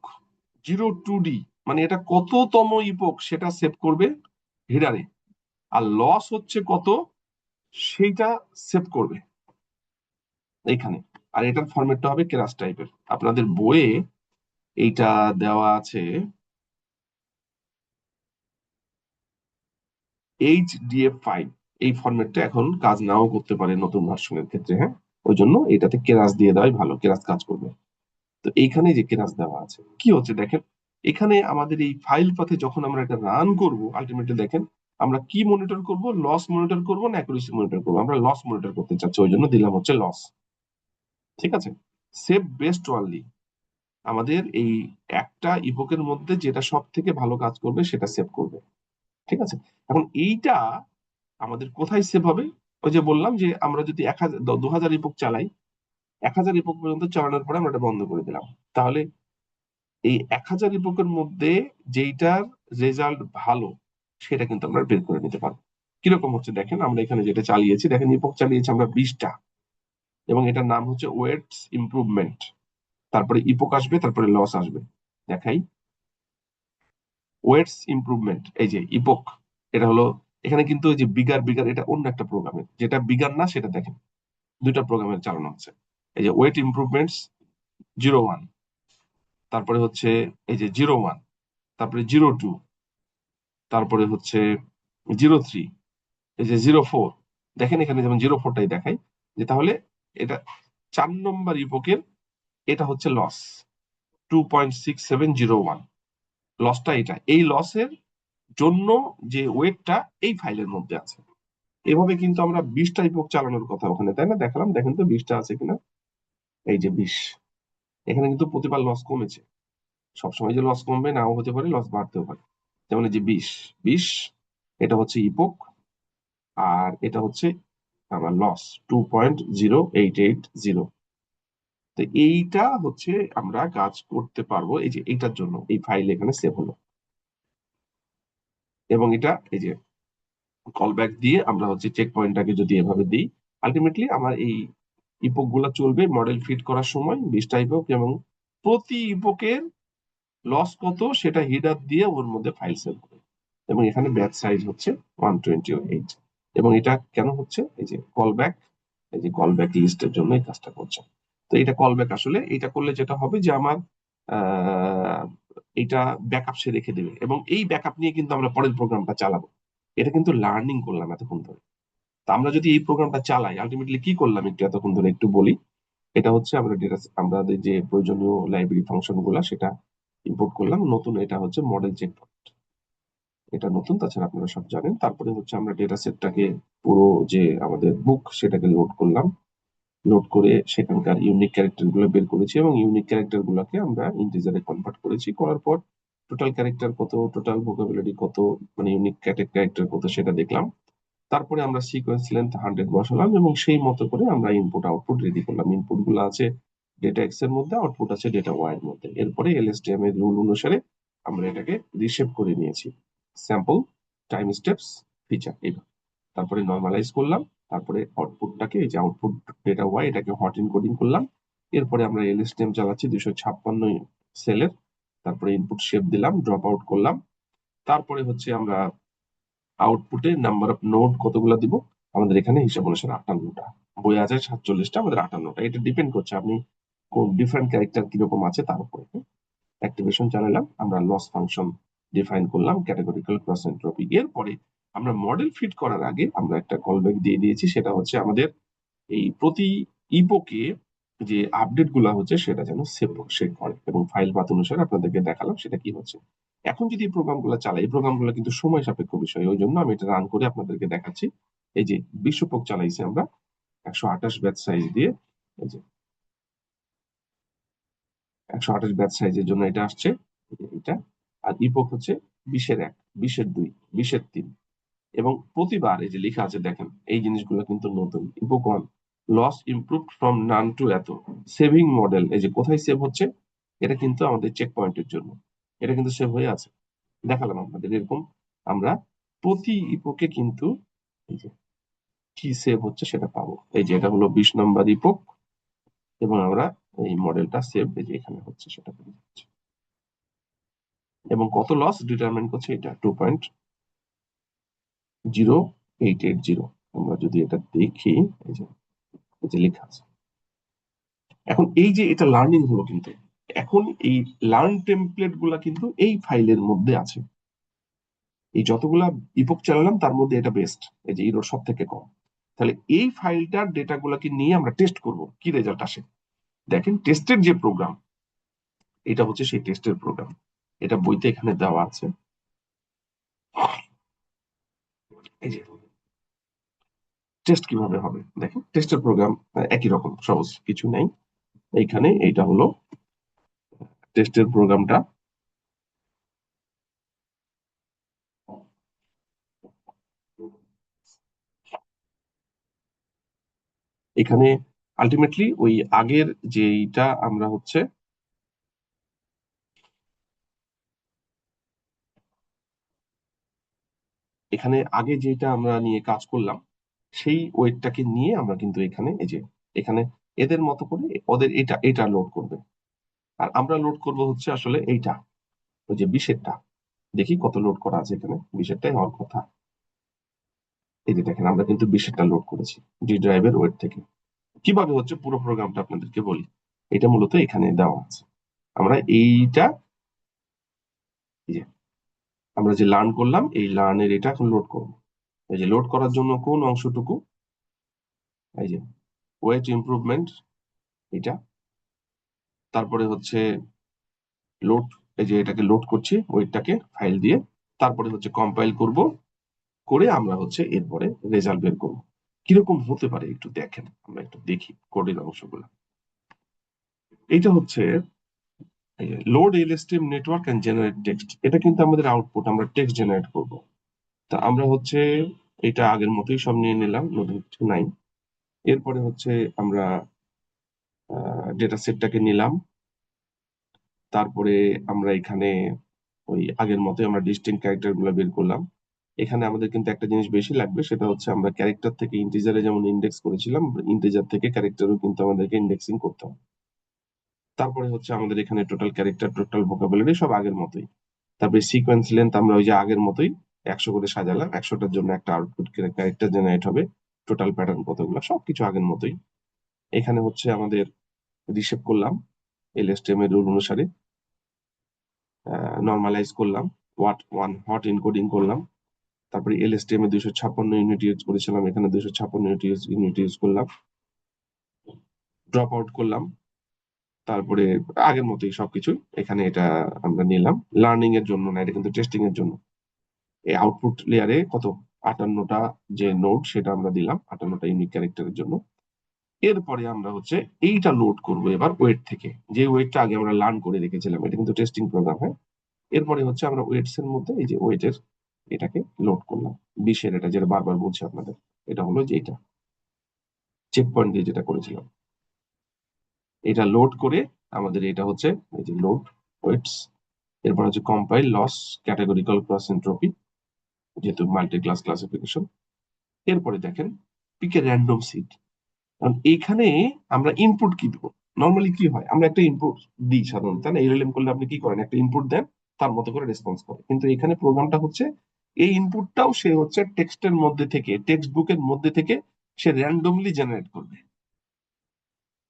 02D, মানে এটা কততম ইপোক সেটা সেভ করবে হেডারে, আর লস হচ্ছে কত সেইটা সেভ করবে এইখানে। আর এটার ফরম্যাটটা হবে কেরাস টাইপের। আপনাদের বইয়ে এইটা দেওয়া আছে HDF5। এই ফরম্যাটটা এখন কাজ নাও করতে পারে নতুন ভার্সনের ক্ষেত্রে, হ্যাঁ, ওই জন্য এটাতে কেরাস দিয়ে দেওয়াই ভালো, কেরাস কাজ করবে। তো এইখানে যে কেরাস দেওয়া আছে, কি হচ্ছে দেখেন, এখানে আমাদের এই ফাইল পাথে যখন আমরা এটা রান করব, আলটিমেটলি দেখেন আমরা কি মনিটর করব, লস মনিটর করব না অ্যাকুরেসি মনিটর করব? আমরা লস মনিটর করতে চাচ্ছি, ওই জন্য দিলাম হচ্ছে লস। ঠিক আছে, সেভ বেস্ট ওয়ানলি, আমাদের এই একটা ইপোকের মধ্যে যেটা সব থেকে ভালো কাজ করবে সেটা সেভ করবে। ঠিক আছে, এখন এইটা আমাদের কোথায় সেভ হবে? ওই যে বললাম যে আমরা যদি 1000 2000 ইপোক চালাই, 1000 ইপোক পর্যন্ত চালানোর পরে আমরা এটা বন্ধ করে দিলাম, তাহলে এই 1000 ইপোকের মধ্যে যেইটার রেজাল্ট ভালো সেটা কিন্তু আমরা বের করে নিতে পারবো। কিরকম হচ্ছে দেখেন, আমরা এখানে যেটা চালিয়েছি, দেখেন ইপোক চালিয়েছি আমরা 20টা, এবং এটার নাম হচ্ছে ওয়েটস ইমপ্রুভমেন্ট। তারপরে ইপোক আসবে, তারপরে লস আসবে। দেখাই, ওয়েটস ইমপ্রুভমেন্ট, এই যে ইপোক, এটা হলো, এখানে কিন্তু ওই যে বিগার বিগার এটা অন্য একটা প্রোগ্রামের, যেটা বিগার না সেটা দেখেন দুইটা প্রোগ্রামের চালানো আছে। এই যে ওয়েট ইমপ্রুভমেন্টস 01, তারপরে হচ্ছে এই যে 01, তারপরে 02, তারপরে হচ্ছে 03, এই যে 04। দেখেন এখানে যেমন 04টাই দেখাই, যে তাহলে এটা 4 নম্বর ইপোকের, এটা হচ্ছে লস 2.6701। লসটা এটা, এই লসের জন্য যে ওয়েটটা এই ফাইলের মধ্যে আছে। এভাবে কিন্তু আমরা 20টা ইপোক চালানোর কথা ওখানে, তাই না? দেখালাম, দেখেন তো 20টা আছে কিনা। এই যে 20, এখানে কিন্তু প্রতিবার লস কমেছে। সবসময় যে লস কমবে নাও হতে পারে, লস বাড়তেও পারে। যেমন এই যে 20, এটা হচ্ছে ইপোক, আর এটা হচ্ছে আমার লস 2.0880। তো এইটা হচ্ছে আমরা কাজ করতে পারবো, এই যে এইটার জন্য এই ফাইল এখানে সেভ হলো, এবং এটা এই যে কল ব্যাক দিয়ে আমরা হচ্ছে চেক পয়েন্টটাকে যদি এভাবে দিই, আলটিমেটলি আমার এই ইপোক গুলা চলবে মডেল ফিট করার সময় 20টা ইপোক, এবং প্রতি ইপোকের লস কত সেটা হিডার দিয়ে ওর মধ্যে ফাইল সেভ করে। এবং এখানে ব্যাচ সাইজ হচ্ছে 128। এবং এটা কেন হচ্ছে, এই যে কল ব্যাক, এই যে কল ব্যাক লিস্টের জন্য এই কাজটা করছে। তো এটা কল ব্যাক, আসলে এটা করলে যেটা হবে যে আমার আহ এটা ব্যাকআপ সে রেখে দেবে, এবং এই ব্যাকআপ নিয়ে কিন্তু আমরা পরের প্রোগ্রামটা চালাবো। এটা কিন্তু লার্নিং করলাম এতক্ষণ ধরে। তা আমরা যদি এই প্রোগ্রামটা চালাই, আলটিমেটলি কি করলাম একটু এতক্ষণ ধরে একটু বলি। এটা হচ্ছে আমরা ডেটা, আমাদের যে প্রয়োজনীয় লাইব্রেরি ফাংশন গুলা সেটা ইম্পোর্ট করলাম নতুন। এটা হচ্ছে মডেল চেক পয়েন্ট, এটা নতুন, তাছাড়া আপনারা সব জানেন। তারপরে হচ্ছে আমরা ডেটা সেটটাকে, পুরো যে আমাদের বুক সেটাকে লোড করলাম। লোড করে সেখানকার ইউনিক ক্যারেক্টার গুলো বের করেছি, এবং ইউনিক ক্যারেক্টার গুলোকে আমরা ইন্টিজারে কনভার্ট করেছি। করার পর টোটাল ক্যারেক্টার কত, টোটাল ভোকাবুলারি কত, মানে ইউনিক ক্যারেক্টার কত সেটা দেখলাম। তারপরে আমরা সিকোয়েন্স লেন্থ 100 বসালাম, এবং সেই মতো করে আমরা ইনপুট আউটপুট রেডি করলাম। ইনপুট গুলো আছে ডেটা এক্স এর মধ্যে, আউটপুট আছে ডেটা ওয়াই এর মধ্যে। এরপরে এলএসটিএম এর রুল অনুসারে আমরা এটাকে রিশেপ করে নিয়েছি, স্যাম্পল, টাইম স্টেপস, ফিচার, এইভাবে। তারপরে নর্মালাইজ করলাম। তারপরে আউটপুটটাকে, এই যে আউটপুট ডেটা ওয়াই, এটাকে হট এনকোডিং করলাম। এরপরে আমরা এলএসটিএম চালাচ্ছি 256 সেলের। তারপরে ইনপুট শেপ দিলাম, ড্রপ আউট করলাম। তারপরে হচ্ছে আমরা আউটপুটে নাম্বার অফ নোড কতগুলো দিব, আমাদের এখানে হিসাব অনুসারে 58টা। বই আছে 47টা, আমাদের 58টা। এটা ডিপেন্ড করছে আপনি কোন ডিফারেন্ট ক্যারেক্টার কিরকম আছে তার উপরে। অ্যাক্টিভেশন চালালাম, আমরা লস ফাংশন ডিফাইন করলাম, ক্যাটাগরিক্যাল ক্রস এন্ট্রপি। এরপরে আমরা মডেল ফিট করার আগে আমরা একটা কলব্যাক দিয়ে দিয়েছি, সেটা হচ্ছে আমাদের এই প্রতি ইপোকে যে আপডেট গুলা হচ্ছে সেটা যেন সেভ করে, এবং ফাইল পাথ অনুসারে আপনাদেরকে দেখালাম সেটা কি হচ্ছে। এখন যদি এই প্রোগ্রাম গুলো চালাই, এই প্রোগ্রাম গুলো কিন্তু সময় সাপেক্ষ বিষয়, ওই জন্য আমি এটা রান করে আপনাদেরকে দেখাচ্ছি। এই যে 20 ইপোক চালাইছি আমরা 128 ব্যাচ সাইজ দিয়ে, এই যে 128 ব্যাচ সাইজের জন্য এটা আসছে, এটা। আর ইপোক হচ্ছে 20-এর 1, 20-এর 2, 20-এর 3। এবং প্রতিবার এই যে লেখা আছে দেখেন, এই জিনিসগুলো কিন্তু নতুন। Epoch 1, loss improve from nan to এত, সেভিং মডেল, এই যে কোথায় সেভ হচ্ছে, এটা কিন্তু আমাদের চেক পয়েন্টের জন্য, এটা কিন্তু সেভ হয়ে আছে। দেখালাম আপনাদের এরকম আমরা প্রতি ইপোকে কিন্তু এই যে কি সেভ হচ্ছে সেটা পাবো। এই যে এটা হলো 20 নম্বর ইপোক, এবং আমরা এই মডেলটা সেভ, এই যে এখানে হচ্ছে সেটা পেয়ে যাচ্ছি। এবং কত লস ডিটারমাইন করছে, এটা 2.0880। আমরা যদি এটা দেখি, এই যে লেখা আছে। এখন এই যে এটা লার্নিং হলো, কিন্তু এখন এই লার্ন টেমপ্লেট গুলা কিন্তু এই ফাইলের মধ্যে আছে। এই যতগুলা ইপোক চালালাম তার মধ্যে এটা বেস্ট, এই যে ইরোর সব থেকে কম। তাহলে এই ফাইলটার ডেটা গুলাকে নিয়ে আমরা টেস্ট করব, কি রেজাল্ট আসে। দেখেন টেস্টের যে প্রোগ্রাম, এটা হচ্ছে সেই টেস্টের প্রোগ্রাম। এটা বইতে এখানে দেওয়া আছে। এই যে টেস্ট কিভাবে হবে দেখেন, টেস্টের প্রোগ্রাম একই রকম, সহজ কিছু নাই। এইখানে এইটা হলো টেস্টের প্রোগ্রামটা। এখানে আলটিমেটলি ওই আগের যেটা আমরা হচ্ছে, এখানে আগে যেটা আমরা নিয়ে কাজ করলাম সেই ওয়েটটাকে নিয়ে আমরা কিন্তু এখানে, এই যে এখানে এদের মতো করে ওদের এটা এটা লোড করবে। আর আমরা লোড করব হচ্ছে আসলে এইটা, ওই যে 20-এরটা। দেখি কত লোড করা আছে এখানে, 20-এরটাই হওয়ার কথা। এই যে দেখেন আমরা কিন্তু 20-এরটা লোড করেছি ডি ড্রাইভের ওয়েট থেকে। কিভাবে হচ্ছে পুরো প্রোগ্রামটা আপনাদেরকে বলি। এটা মূলত এখানে দেওয়া আছে। আমরা এইটা এই যে আমরা যে লার্ন করলাম এই লার্নের এটা এখন লোড করব। এই যে লোড করার জন্য কোন অংশটুকু, এই যে ওয়েট ইমপ্রুভমেন্ট এটা, তারপরে হচ্ছে লোড, এই যে এটাকে লোড করছি ওয়েটটাকে ফাইল দিয়ে, তারপরে হচ্ছে কম্পাইল করব, করে আমরা হচ্ছে এরপরে রেজাল্ট বের করবো। কিরকম হতে পারে একটু দেখেন, আমরা একটু দেখি কোডের অংশগুলো। এইটা হচ্ছে load LSTM network and generate text, এটা কিন্তু আমাদের আউটপুট, আমরা টেক্সট জেনারেট করব। তা আমরা হচ্ছে এটা আগের মতোই সব নিয়ে নিলাম, নতুন কিছু নাই। এরপরে হচ্ছে আমরা ডেটা সেটটাকে নিলাম, তারপরে আমরা এখানে ওই আগের মতোই আমরা ডিস্টিংক্ট ক্যারেক্টার গুলো বের করলাম। এখানে আমাদের কিন্তু একটা জিনিস বেশি লাগবে, সেটা হচ্ছে আমরা ক্যারেক্টার থেকে ইন্টিজারে যেমন ইন্ডেক্স করেছিলাম, ইন্টিজার থেকে ক্যারেক্টারও কিন্তু আমাদেরকে ইন্ডেক্সিং করতে হবে। তারপরে হচ্ছে আমাদের এখানে টোটাল ক্যারেক্টার, টোটাল ভোকাবুলারি সব আগের মতোই। তারপরে সিকোয়েন্স লেন্থ আমরা ওই যে আগের মতোই 100 করে সাজালাম, 100টার জন্য একটা আউটপুট ক্যারেক্টার জেনারেট হবে, টোটাল প্যাটার্ন কতগুলো সবকিছু আগের মতোই। এখানে হচ্ছে আমাদের রিশেপ করলাম এলএসটিএম এর রুল অনুসারে, নর্মালাইজ করলাম, হট এনকোডিং করলাম, তারপরে এলএসটিএম এ 256 ইউনিট ইউজ করেছিলাম, এখানে 256 ইউনিট ইউজ করলাম, ড্রপ আউট করলাম, তারপরে আগের মতোই সবকিছু এখানে এটা আমরা নিলাম লার্নিং এর জন্য না, এটা কিন্তু টেস্টিং এর জন্য। এই আউটপুট লেয়ারে কত 58টা যে নোড সেটা আমরা দিলাম, 58টা ইউনিক ক্যারেক্টারের জন্য। এরপরে আমরা হচ্ছে এইটা লোড করব এবার ওয়েট থেকে, যে ওয়েটটা আগে আমরা লার্ন করে রেখেছিলাম, এটা কিন্তু টেস্টিং প্রোগ্রাম। হয় এরপরে হচ্ছে আমরা ওয়েটস এর মধ্যে এই যে ওয়েটের এটাকে লোড করলাম, 20-এর, এটা যেটা বারবার বলছি আপনাদের, এটা হলো যে এটা চেক পয়েন্ট দিয়ে যেটা করেছিলাম, এটা লোড করে আমাদের এটা হচ্ছে এই যে লোড ওয়েটস, এরপর হচ্ছে compile loss categorical cross entropy, যেহেতু মাল্টি ক্লাস ক্লাসিফিকেশন। এরপরে দেখেন পিকে র্যান্ডম সিড, কারণ এইখানে আমরা ইনপুট কি দেবো। নর্মালি কি হয়, আমরা একটা ইনপুট দিই সাধারণত, তাই না? এলএলএম করলে আপনি কি করেন, একটা ইনপুট দেন, তার মতো করে রেসপন্স করে। কিন্তু এখানে প্রোগ্রামটা হচ্ছে এই ইনপুটটাও সে হচ্ছে টেক্সটের মধ্যে থেকে, টেক্সট বুকের মধ্যে থেকে সে র্যান্ডমলি জেনারেট করবে,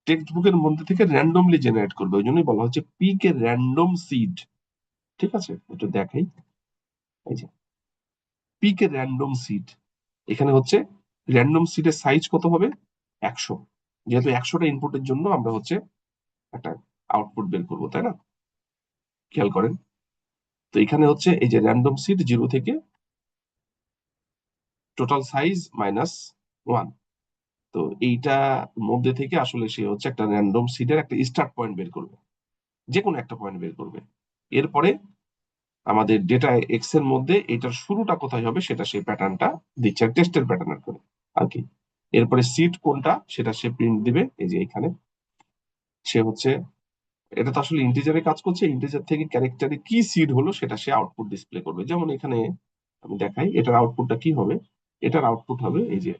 টেক্সট বুকের মধ্যে থেকে র্যান্ডমলি জেনারেট করবে, ওই জন্যই বলা হচ্ছে পিক এ র্যান্ডম সিড। ঠিক আছে, একটু দেখাই, এই যে পিক এ র্যান্ডম সিড, এখানে হচ্ছে র্যান্ডম সিডের সাইজ কত হবে, 100, যেহেতু 100টা ইনপুটের জন্য আমরা হচ্ছে একটা আউটপুট বের করবো, তাই না? খেয়াল করেন, তো এখানে হচ্ছে এই যে র্যান্ডম সিড 0 থেকে টোটাল সাইজ -1, তো এইটা মধ্যে থেকে আসলে সে হচ্ছে একটা র্যান্ডম সিডের একটা স্টার্ট পয়েন্ট বের করবে, যে কোনো একটা পয়েন্ট বের করবে। এরপরে আমাদের ডেটা এক্স এর মধ্যে এটার শুরুটা কোথায় হবে সেটা সেই প্যাটার্নটা দিচ্ছে, টেস্টের প্যাটার্নের করে আর কি। এরপরে সিড কোনটা সেটা সে প্রিন্ট দিবে, এই যে এখানে সে হচ্ছে, এটা তো আসলে ইন্টিজারে কাজ করছে, ইন্টিজার থেকে ক্যারেক্টারে কি সিড হলো সেটা সে আউটপুট ডিসপ্লে করবে। যেমন এখানে আমি দেখাই এটার আউটপুটটা কি হবে, এটার আউটপুট হবে এই যে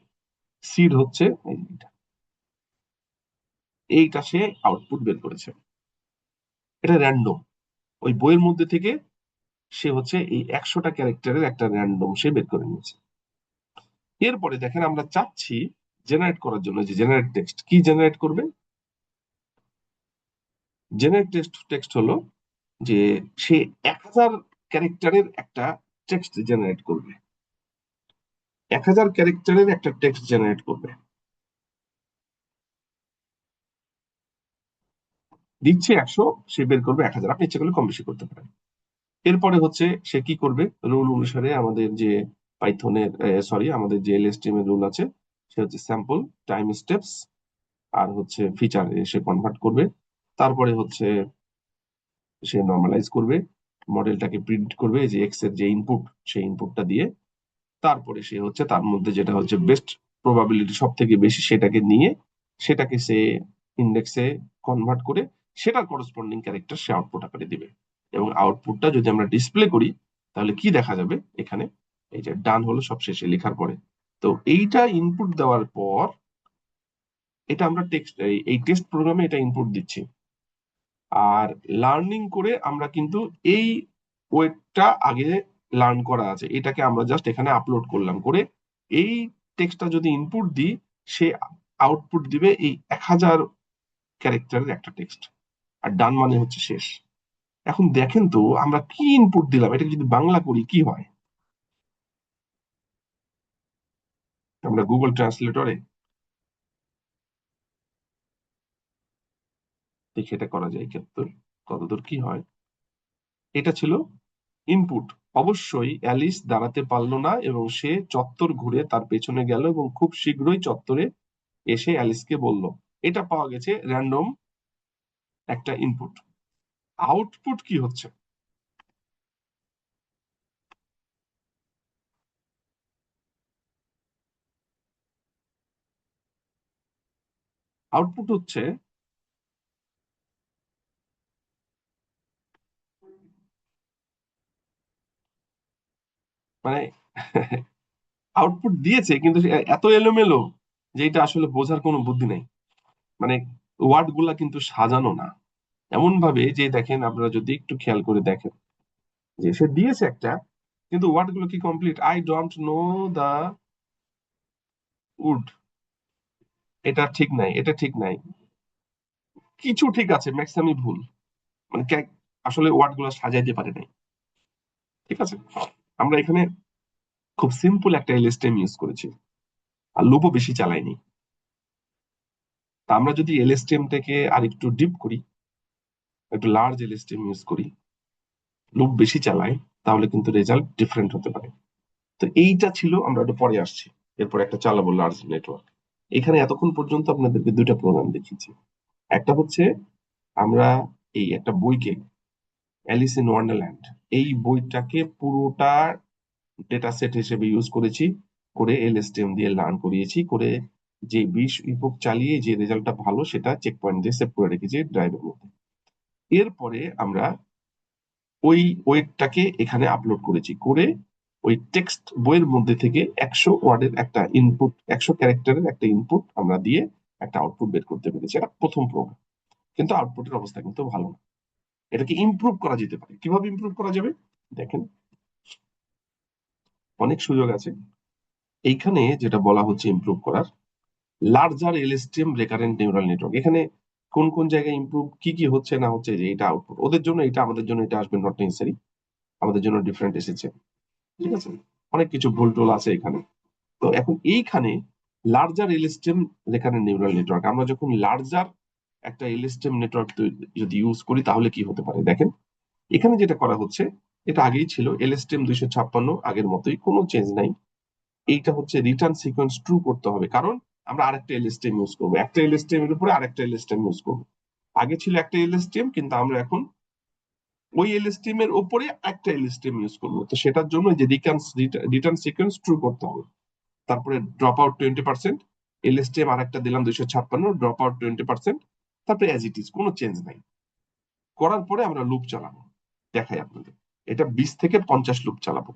সিড হচ্ছে এইটা সে আউটপুট বের করেছে, এটা র্যান্ডম, ওই বইয়ের মধ্যে থেকে সে হচ্ছে এই 100টা ক্যারেক্টারের একটা র্যান্ডম সে বের করে নিয়েছে। এরপরে দেখেন আমরা চাচ্ছি জেনারেট করার জন্য, যে জেনারেট টেক্সট কি জেনারেট করবে, জেনারেট টেক্সট হলো যে সে 1000 ক্যারেক্টারের একটা টেক্সট জেনারেট করবে, 1000 ক্যারেক্টারের একটা টেক্সট জেনারেট করবে, দিচ্ছে 100, সে বের করবে 1000, আপনি ইচ্ছে করলে কম বেশি করতে পারেন। এরপরে হচ্ছে সে কি করবে, রুল অনুসারে আমাদের যে পাইথনের, সরি আমাদের যে এলএসটিএম এর রুল আছে, সে হচ্ছে স্যাম্পল টাইম স্টেপস আর হচ্ছে ফিচার সে কনভার্ট করবে। তারপরে হচ্ছে সে নর্মালাইজ করবে, মডেলটাকে প্রিন্ট করবে, যে এক্স এর যে ইনপুট সেই ইনপুটটা দিয়ে, তারপরে সে হচ্ছে তার মধ্যে যেটা হচ্ছে বেস্ট প্রবাবিলিটি সব থেকে বেশি সেটাকে নিয়ে সেটাকে সে ইন্ডেক্সে কনভার্ট করে সেটার করসপন্ডিং ক্যারেক্টার সে আউটপুট আকারে দিবে। এবং আউটপুটটা যদি আমরা ডিসপ্লে করি তাহলে কি দেখা যাবে, এখানে এই যে ডান হলো সব শেষে লেখার পরে। তো এইটা ইনপুট দেওয়ার পর এটা আমরা টেক্সট, এই টেস্ট প্রোগ্রামে এটা ইনপুট দিচ্ছি, আর লার্নিং করে আমরা কিন্তু এই ওয়েটটা আগে লার্ন করা আছে, এটাকে আমরা জাস্ট এখানে আপলোড করলাম, করে এই টেক্সটটা যদি ইনপুট দিই সে আউটপুট দিবে এই 1000 ক্যারেক্টারের একটা টেক্সট, আর ডান মানে হচ্ছে শেষ। এখন দেখেন তো আমরা কি ইনপুট দিলাম, এটা যদি বাংলা করি কি হয়। আমরা গুগল ট্রান্সলেটরে দেখি এটা করা যায় কতদূর কি হয়। এটা ছিল ইনপুট। অবশ্যই অ্যালিস দাঁড়াতে পারল না এবং সে চত্বর ঘুরে তার পেছনে গেল এবং খুব শীঘ্রই চত্বরে এসে অ্যালিসকে বলল। এটা পাওয়া গেছে র্যান্ডম একটা ইনপুট। আউটপুট কি হচ্ছে? আউটপুট হচ্ছে মানে আউটপুট দিয়েছে কিন্তু সে এত এলোমেলো যে এটা আসলে বোঝার কোনো বুদ্ধি নেই। মানে ওয়ার্ড গুলা কিন্তু সাজানো না এমন ভাবে যে, দেখেন আপনারা যদি একটু খেয়াল করে দেখেন যে সে দিয়েছে একটা, কিন্তু ওয়ার্ড গুলো কি complete? I don't know the wood, এটা ঠিক নাই, এটা ঠিক নাই, কিছু ঠিক আছে, ম্যাক্সিমামই ভুল। মানে আসলে ওয়ার্ড গুলো সাজাইতে পারে নাই। ঠিক আছে, আমরা এখানে খুব সিম্পল একটা এলএসটিএম ইউজ করেছি আর লুপও বেশি চালাইনি। তা আমরা যদি এলএসটিএম থেকে আর একটু ডিপ করি, একটু লার্জ এলএসটিএম ইউজ করি, লুপ বেশি চালাই, তাহলে কিন্তু রেজাল্ট ডিফারেন্ট হতে পারে। তো এইটা ছিল, আমরা একটু পরে আসছি, এরপর একটা চালাবো লার্জ নেটওয়ার্ক। এখানে এতক্ষণ পর্যন্ত আপনাদেরকে দুইটা প্রোগ্রাম দেখিয়েছি। একটা হচ্ছে আমরা এই একটা বইকে, অ্যালিস ইন ওয়ান্ডারল্যান্ড, এই বইটাকে পুরোটা ডেটা সেট হিসেবে ইউজ করেছি, করে এলএসটিএম দিয়ে লার্ন করিয়েছি, করে যে 20 ইপক চালিয়ে যে রেজাল্টটা ভালো সেটা চেক পয়েন্ট দিয়ে সেভ করে রেখেছি ড্রাইভের মধ্যে। এরপরে আমরা ওই ওয়েটটাকে এখানে আপলোড করেছি, করে ওই টেক্সট বইয়ের মধ্যে থেকে 100 ওয়ার্ডের একটা ইনপুট, 100 ক্যারেক্টারের একটা ইনপুট আমরা দিয়ে একটা আউটপুট বের করতে পেরেছি। এটা প্রথম প্রোগ্রাম, কিন্তু আউটপুটের অবস্থা কিন্তু ভালো না। এটাকে ইমপ্রুভ করা যেতে পারে। কিভাবে ইমপ্রুভ করা যাবে দেখেন, অনেক সুযোগ আছে এইখানে। যেটা বলা হচ্ছে ইমপ্রুভ করার, লার্জার এলএসটিএম রেকারেন্ট নিউরাল নেটওয়ার্ক, এখানে কোন কোন জায়গায় ইমপ্রুভ, কি কি হচ্ছে না হচ্ছে, যে এটা আউটপুট ওদের জন্য, এটা আমাদের জন্য এটা আসবে নট নেসেসারি, আমাদের জন্য ডিফারেন্ট এসেছে। ঠিক আছে, অনেক কিছু ভুল টুল আছে এখানে। তো এখন এইখানে লার্জার এলএসটিএম রেকারেন্ট নিউরাল নেটওয়ার্ক, আমরা যখন লার্জার একটা এলএসটিএম নেটওয়ার্ক যদি ইউজ করি তাহলে কি হতে পারে দেখেন। এখানে যেটা করা হচ্ছে, এটা আগেই ছিল এলএসটিএম 256, আগের মতোই, কোনো চেঞ্জ নাই। এইটা হচ্ছে রিটার্ন সিকোয়েন্স ট্রু করতে হবে, কারণ আমরা আরেকটা এলএসটিএম ইউজ করবো, একটা এলএসটিএম এর উপরে আরেকটা এলএসটিএম ইউজ করবো। আগে ছিল একটা এলএসটিএম, কিন্তু আমরা এখন ওই এলএসটিএম এর উপরে একটা এলএসটিএম ইউজ করবো। তো সেটার জন্য যে রিটার্ন সিকোয়েন্স ট্রু করতে হবে। তারপরে ড্রপ আউট 20%, এলএসটিএম আর একটা দিলাম 256, ড্রপ আউট 20%, তারপরে অ্যাজ ইট ইজ, কোনো চেঞ্জ নাই। করার পরে আমরা লুপ চালাবো, দেখাই আপনাদের। এটা 20 থেকে 50 লুপ চালাবো,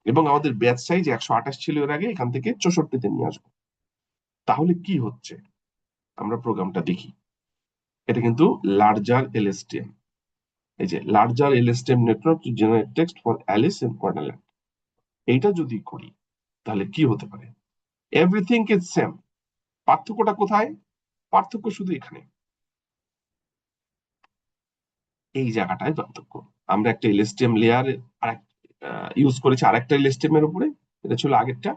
এবং আমাদের ব্যাচ সাইজ 128 ছিল এর আগে, এখান থেকে 64-তে নিয়ে আসবো। তাহলে কি হচ্ছে আমরা প্রোগ্রামটা দেখি। এটা কিন্তু লার্জার এলএসটিএম, এই যে larger LSTM network to generate text for Alice in Wonderland, এইটা যদি করি তাহলে কি হতে পারে। Everything is same. পার্থক্যটা কোথায়? পার্থক্য শুধু এখানে, এই জায়গাটায় পার্থক্য। আমরা একটা এলএসটিএম লেয়ার ইউজ করেছি আরেকটা এলএসটিএম এর উপরে, এটা ছিল আগেরটা।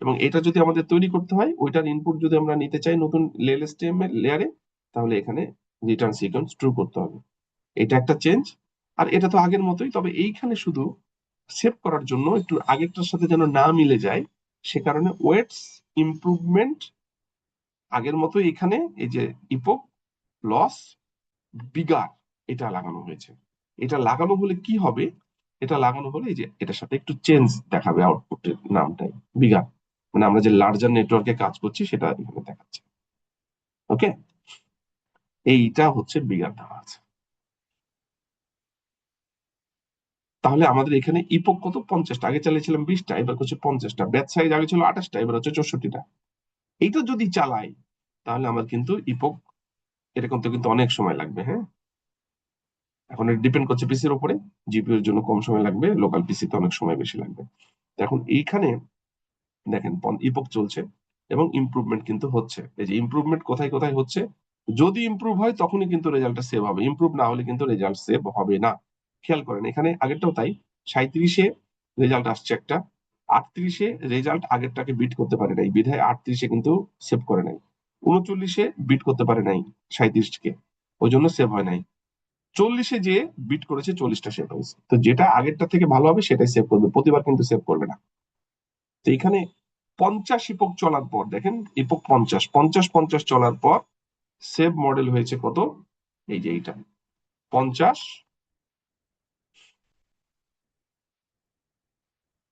এবং এটা যদি আমাদের তৈরি করতে হয়, ওইটার ইনপুট যদি আমরা নিতে চাই নতুন এলএসটিএম এর লেয়ারে, তাহলে এখানে রিটার্ন সিকোয়েন্স ট্রু করতে হবে। এটা একটা চেঞ্জ। আর এটা তো আগের মতোই, তবে এইখানে শুধু সেভ করার জন্য একটু আগেরটার সাথে যেন না মিলে যায়, সে কারণে ওয়েটস ইমপ্রুভমেন্ট আগের মতো এখানে এই যে ইপোক লস বিগার, এটা লাগানো হয়েছে। এটা লাগানো হলে কি হবে, এটা লাগানো হলে এই যে এটার সাথে একটু চেঞ্জ দেখাবে, আউটপুটের নামটাই বিগার, মানে আমরা যে লার্জার নেটওয়ার্কে কাজ করছি সেটা এখানে দেখাচ্ছে। ওকে, এইটা হচ্ছে বিগার দেওয়া আছে। তাহলে আমাদের এখানে ইপোক কত? 50টা, আগে চালিয়েছিলাম 20টা, এবার হচ্ছে 50টা। ব্যাচ সাইজ আগে ছিল 28টা, এবার হচ্ছে 64টা। এইটা যদি চালাই তাহলে আমার কিন্তু ইপোক এরকম তো কিন্তু অনেক সময় লাগবে। হ্যাঁ, এখন এটা ডিপেন্ড করছে পিসির উপরে, জিপিইউ এর জন্য কম সময় লাগবে, লোকাল পিসি তে অনেক সময় বেশি লাগবে। এখন এইখানে দেখেন ইপোক চলছে এবং ইমপ্রুভমেন্ট কিন্তু হচ্ছে। এই যে ইমপ্রুভমেন্ট কোথায় কোথায় হচ্ছে, যদি ইমপ্রুভ হয় তখনই কিন্তু রেজাল্টটা সেভ হবে, ইমপ্রুভ না হলে কিন্তু রেজাল্ট সেভ হবে না। খেয়াল করেন এখানে আগেরটাও তাই, 37-এ রেজাল্ট আসছে একটা, 38-এ রেজাল্ট আগেরটাকে বিট করতে পারে নাই, বিধায় 38-এ কিন্তু সেভ করে নাই। 39-এ বিট করতে পারে নাই 37-কে, ওই জন্য সেভ হয় নাই। 40-এ যে বিট করেছে 40টা সেভ হয়েছে। তো যেটা আগেরটা থেকে ভালো হবে সেটাই সেভ করবে, প্রতিবার কিন্তু সেভ করবে না। তো এখানে 50 ইপক চলার পর দেখেন, ইপক 50 50 50 চলার পর সেভ মডেল হয়েছে কত, এই যে এইটা 50,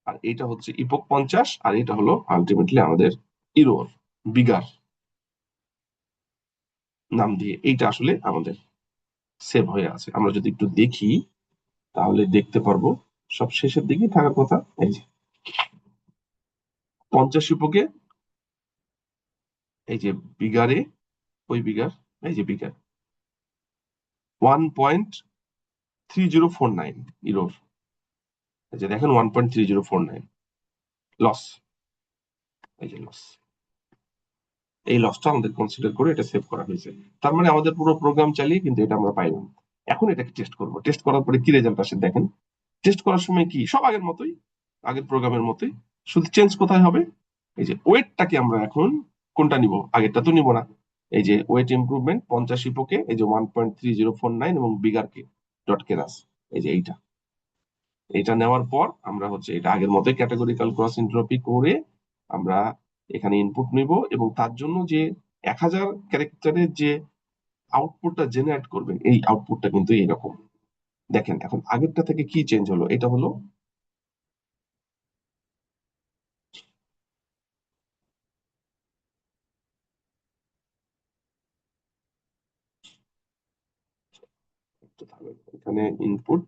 আর এটা হচ্ছে ইপক 50, আর এটা হলো আলটিমেটলি আমাদের ইরোর বিগার নাম দিয়ে এইটা আসলে আমাদের সেভ হয়ে আছে। আমরা যদি একটু দেখি তাহলে দেখতে পারবো, সব শেষের দিকেই থাকার কথা। এই যে 50 ইপকে, এই যে বিগারে, ওই বিগার, এই যে বিগার 1.3049 ইরোর, এই যে দেখেন 1.3049 লস, এই যে লস, এই লসটা আমাদের কনসিডার করে এটা সেভ করা হয়েছে। তার মানে আমাদের পুরো প্রোগ্রাম চালিয়ে কিন্তু এটা আমরা পাইলাম। এখন এটাকে টেস্ট করব, টেস্ট করার পরে কি রেজাল্ট আসে দেখেন। টেস্ট করার সময় কি সব আগের মতোই, আগের প্রোগ্রামের মতোই, শুধু চেঞ্জ কোথায় হবে, এই যে ওয়েটটাকে আমরা এখন কোনটা নিব, আগেরটা তো নিব না। এই যে ওয়েট ইমপ্রুভমেন্ট 50 ইপোকে, এই যে 1.3049 এবং বিগারকে ডট কেরাস, এই যে এইটা, এটা নেওয়ার পর আমরা হচ্ছে এটা আগের মতোই ক্যাটাগরিক্যাল ক্রস এন্ট্রপি করে আমরা এখানে ইনপুট নিব, এবং তার জন্য যে 1000 ক্যারেক্টারের যে আউটপুটটা জেনারেট করবে, এই আউটপুটটা কিন্তু এইরকম। দেখেন এখন আগেরটা থেকে কি চেঞ্জ হলো, এটা হলো এখানে ইনপুট,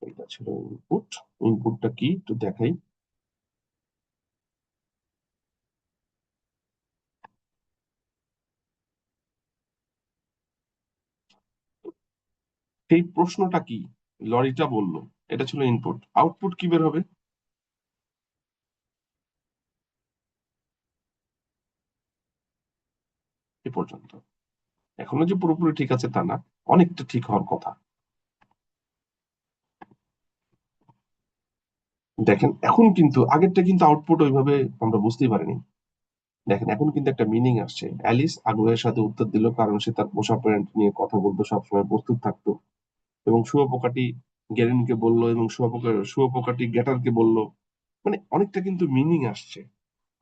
এটা ছিল ইনপুট, ইনপুটটা কি একটু দেখাই। সেই প্রশ্নটা কি, লরিটা বললো, এটা ছিল ইনপুট, আউটপুট কি বের হবে, এ পর্যন্ত। এখনো যে পুরোপুরি ঠিক আছে তা না, অনেকটা ঠিক হওয়ার কথা। দেখেন এখন কিন্তু আগেরটা কিন্তু আউটপুট ওইভাবে আমরা বুঝতেই পারিনি। দেখেন এখন কিন্তু একটা মিনিং আসছে, অ্যালিস আগ্রহের সাথে উত্তর দিল কারণ সে তার পোষা প্যারেন্ট নিয়ে কথা বলতে সবসময় প্রস্তুত থাকতো, এবং শুয়োপোকাটি গ্যারেনকে বলল, এবং শুয়োপোকাটি গ্যাটারকে বলল। মানে অনেকটা কিন্তু মিনিং আসছে।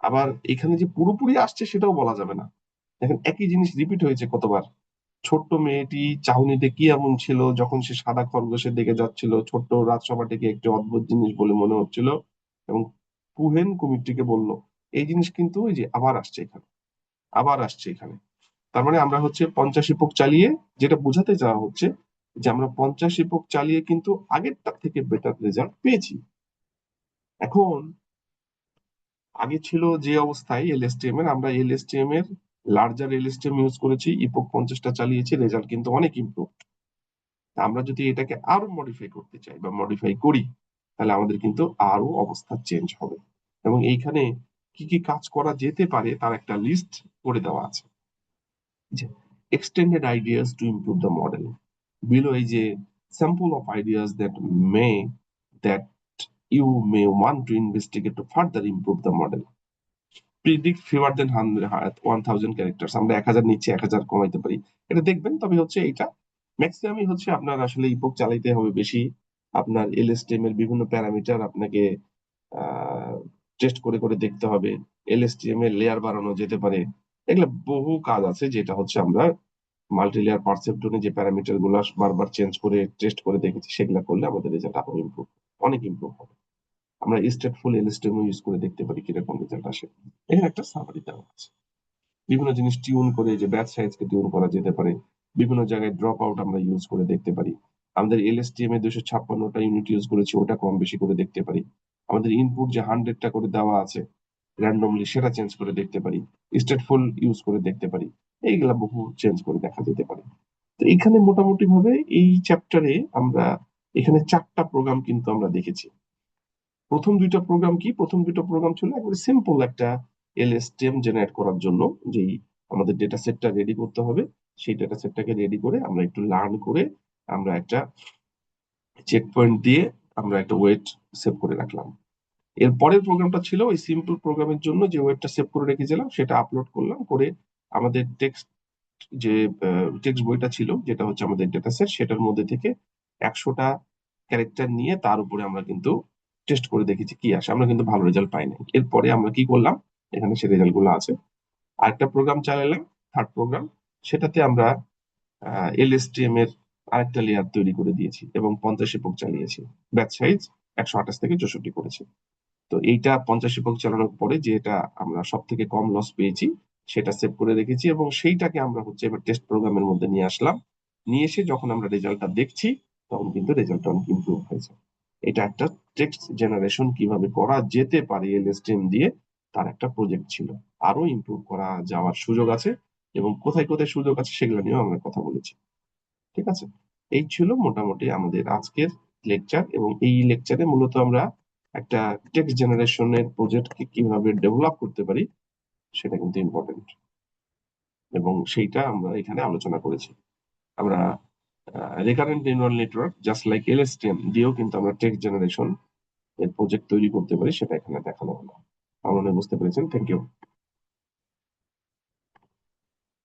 আবার এখানে যে পুরোপুরি আসছে সেটাও বলা যাবে না। দেখেন একই জিনিস রিপিট হয়েছে কতবার। ছোট্ট মেয়েটি চাহনিতে কি এমন ছিল যখন সে সাদা খরগোশের দিকে যাচ্ছিল, ছোট্ট রাজসভাটিকে একটি অদ্ভুত জিনিস বলে মনে হচ্ছিল, এবং কুহেন কুমিরটিকে বলল। এই জিনিস কিন্তু ওই যে আবার আসছে এখানে, আবার আসছে এখানে। তার মানে আমরা হচ্ছে 50 ইপক চালিয়ে, যেটা বোঝাতে চাওয়া হচ্ছে যে আমরা 50 ইপক চালিয়ে কিন্তু আগেরটা থেকে বেটার রেজাল্ট পেয়েছি। এখন আগে ছিল যে অবস্থায় এলএসটিএম এর, আমরা এলএসটিএম এর লার্জার এলএসটিএম ইউজ করেছি, ইপক 50টা চালিয়েছি, রেজাল্ট কিন্তু অনেক ইমপ্রুভ। আমরা যদি এটাকে আরো মডিফাই করতে চাই বা মডিফাই করি, তাহলে আমাদের কিন্তু আরো অবস্থা চেঞ্জ হবে। এবং এইখানে কি কি কাজ করা যেতে পারে তার একটা লিস্ট করে দেওয়া আছে, যে extended ideas to improve the model below, এই যে sample of ideas that you may want to investigate to further improve the model. Predict fewer than 1000 characters, আমরা 1000 নিচে 1000 কমাইতে পারি, এটা দেখবেন। তবে হচ্ছে এটা ম্যাক্সিমামই হচ্ছে আপনার আসলে ইপক চালাইতে হবে বেশি, আপনার এলএসটিএম এর বিভিন্ন প্যারামিটার আপনাকে টেস্ট করে করে দেখতে হবে, এলএসটিএম এর লেয়ার বাড়ানো যেতে পারে, এগুলো বহু কাজ আছে, যেটা হচ্ছে আমরা মাল্টি লেয়ার পারসেপট্রনে যে প্যারামিটার গুলো বারবার চেঞ্জ করে টেস্ট করে দেখেছি, সেগুলো করলে আমাদের রেজাল্ট আরো ইমপ্রুভ, অনেক ইমপ্রুভ হবে। আমরা স্টেটফুল এলএসটিএম ইউজ করে দেখতে পারি কিরকম রেজাল্ট আসে। এখানে একটা সামারি দেওয়া আছে, বিভিন্ন জিনিস টিউন করে, যে ব্যাচ সাইজকে টিউন করা যেতে পারে, বিভিন্ন জায়গায় ড্রপ আউট আমরা ইউজ করে দেখতে পারি। আমাদের এলএসটিএম এ 256টা ইউনিট ইউজ করেছি, ওটা কম বেশি করে দেখতে পারি। আমাদের ইনপুট যে 100টা করে দেওয়া আছে র্যান্ডমলি, সেটা চেঞ্জ করে দেখতে পারি, স্টেটফুল ইউজ করে দেখতে পারি। এইগুলা বহু চেঞ্জ করে দেখা যেতে পারে। তো এখানে মোটামুটি ভাবে এই চ্যাপ্টারে আমরা এখানে 4টা প্রোগ্রাম কিন্তু আমরা দেখেছি। প্রথম দুইটা প্রোগ্রাম কি? প্রথম দুটো প্রোগ্রাম ছিল একবারে সিম্পল একটা এলএসটিএম জেনারেট করার জন্য, যেই আমাদের ডেটা সেটটা রেডি করতে হবে, সেই ডেটা সেটটাকে রেডি করে আমরা একটু লার্ন করে আমরা একটা চেক পয়েন্ট দিয়ে আমরা একটা ওয়েট সেভ করে রাখলাম। এর পরের প্রোগ্রামটা ছিল ওই সিম্পল প্রোগ্রামের জন্য যে ওয়েটটা সেভ করে রেখেছিলাম সেটা আপলোড করলাম, করে আমাদের টেক্সট যে টেক্সট বইটা ছিল যেটা হচ্ছে আমাদের ডেটা সেট, সেটার মধ্যে থেকে 100টা ক্যারেক্টার নিয়ে তার উপরে আমরা কিন্তু টেস্ট করে দেখেছি কি আসে। আমরা কিন্তু ভালো রেজাল্ট পাই নাই। এরপরে আমরা কি করলাম, এখানে সে রেজাল্ট গুলো আছে। আরেকটা প্রোগ্রাম চালালাম, থার্ড প্রোগ্রাম, সেটাতে আমরা এলএসটিএম এর আরেকটা লেয়ার তৈরি করে দিয়েছি এবং 50 একক চালিয়েছি। ব্যাচ সাইজ 128 থেকে 64 করেছি। তো এইটা 50 একক চালানোর পরে যেটা আমরা সব থেকে কম লস পেয়েছি সেটা সেভ করে রেখেছি, এবং সেইটাকে আমরা হচ্ছে এবার টেস্ট প্রোগ্রামের মধ্যে নিয়ে আসলাম। নিয়ে এসে যখন আমরা রেজাল্টটা দেখছি তখন কিন্তু রেজাল্টটা অনেক ইমপ্রুভ হয়েছে। এটা একটা টেক্সট জেনারেশন কিভাবে করা যেতে পারে এলএসটিএম দিয়ে তার একটা প্রজেক্ট ছিল। আরো ইমপ্রুভ করা যাওয়ার সুযোগ আছে, এবং কোথায় কোথায় সুযোগ আছে সেগুলো নিয়েও আমরা কথা বলেছি। ঠিক আছে, এই ছিল মোটামুটি আমাদের আজকের লেকচার, এবং এই লেকচারে মূলত আমরা একটা টেক্সট জেনারেশনের প্রজেক্টকে কিভাবে ডেভেলপ করতে পারি সেটা কিন্তু ইম্পর্টেন্ট, এবং সেইটা আমরা এখানে আলোচনা করেছি। আমরা recurrent neural network just like LSTM দিয়েও কিন্তু আমরা টেক্সট জেনারেশন এর প্রজেক্ট তৈরি করতে পারি, সেটা এখানে দেখানো হলো। আমার মনে হয় বুঝতে পেরেছেন। Thank you.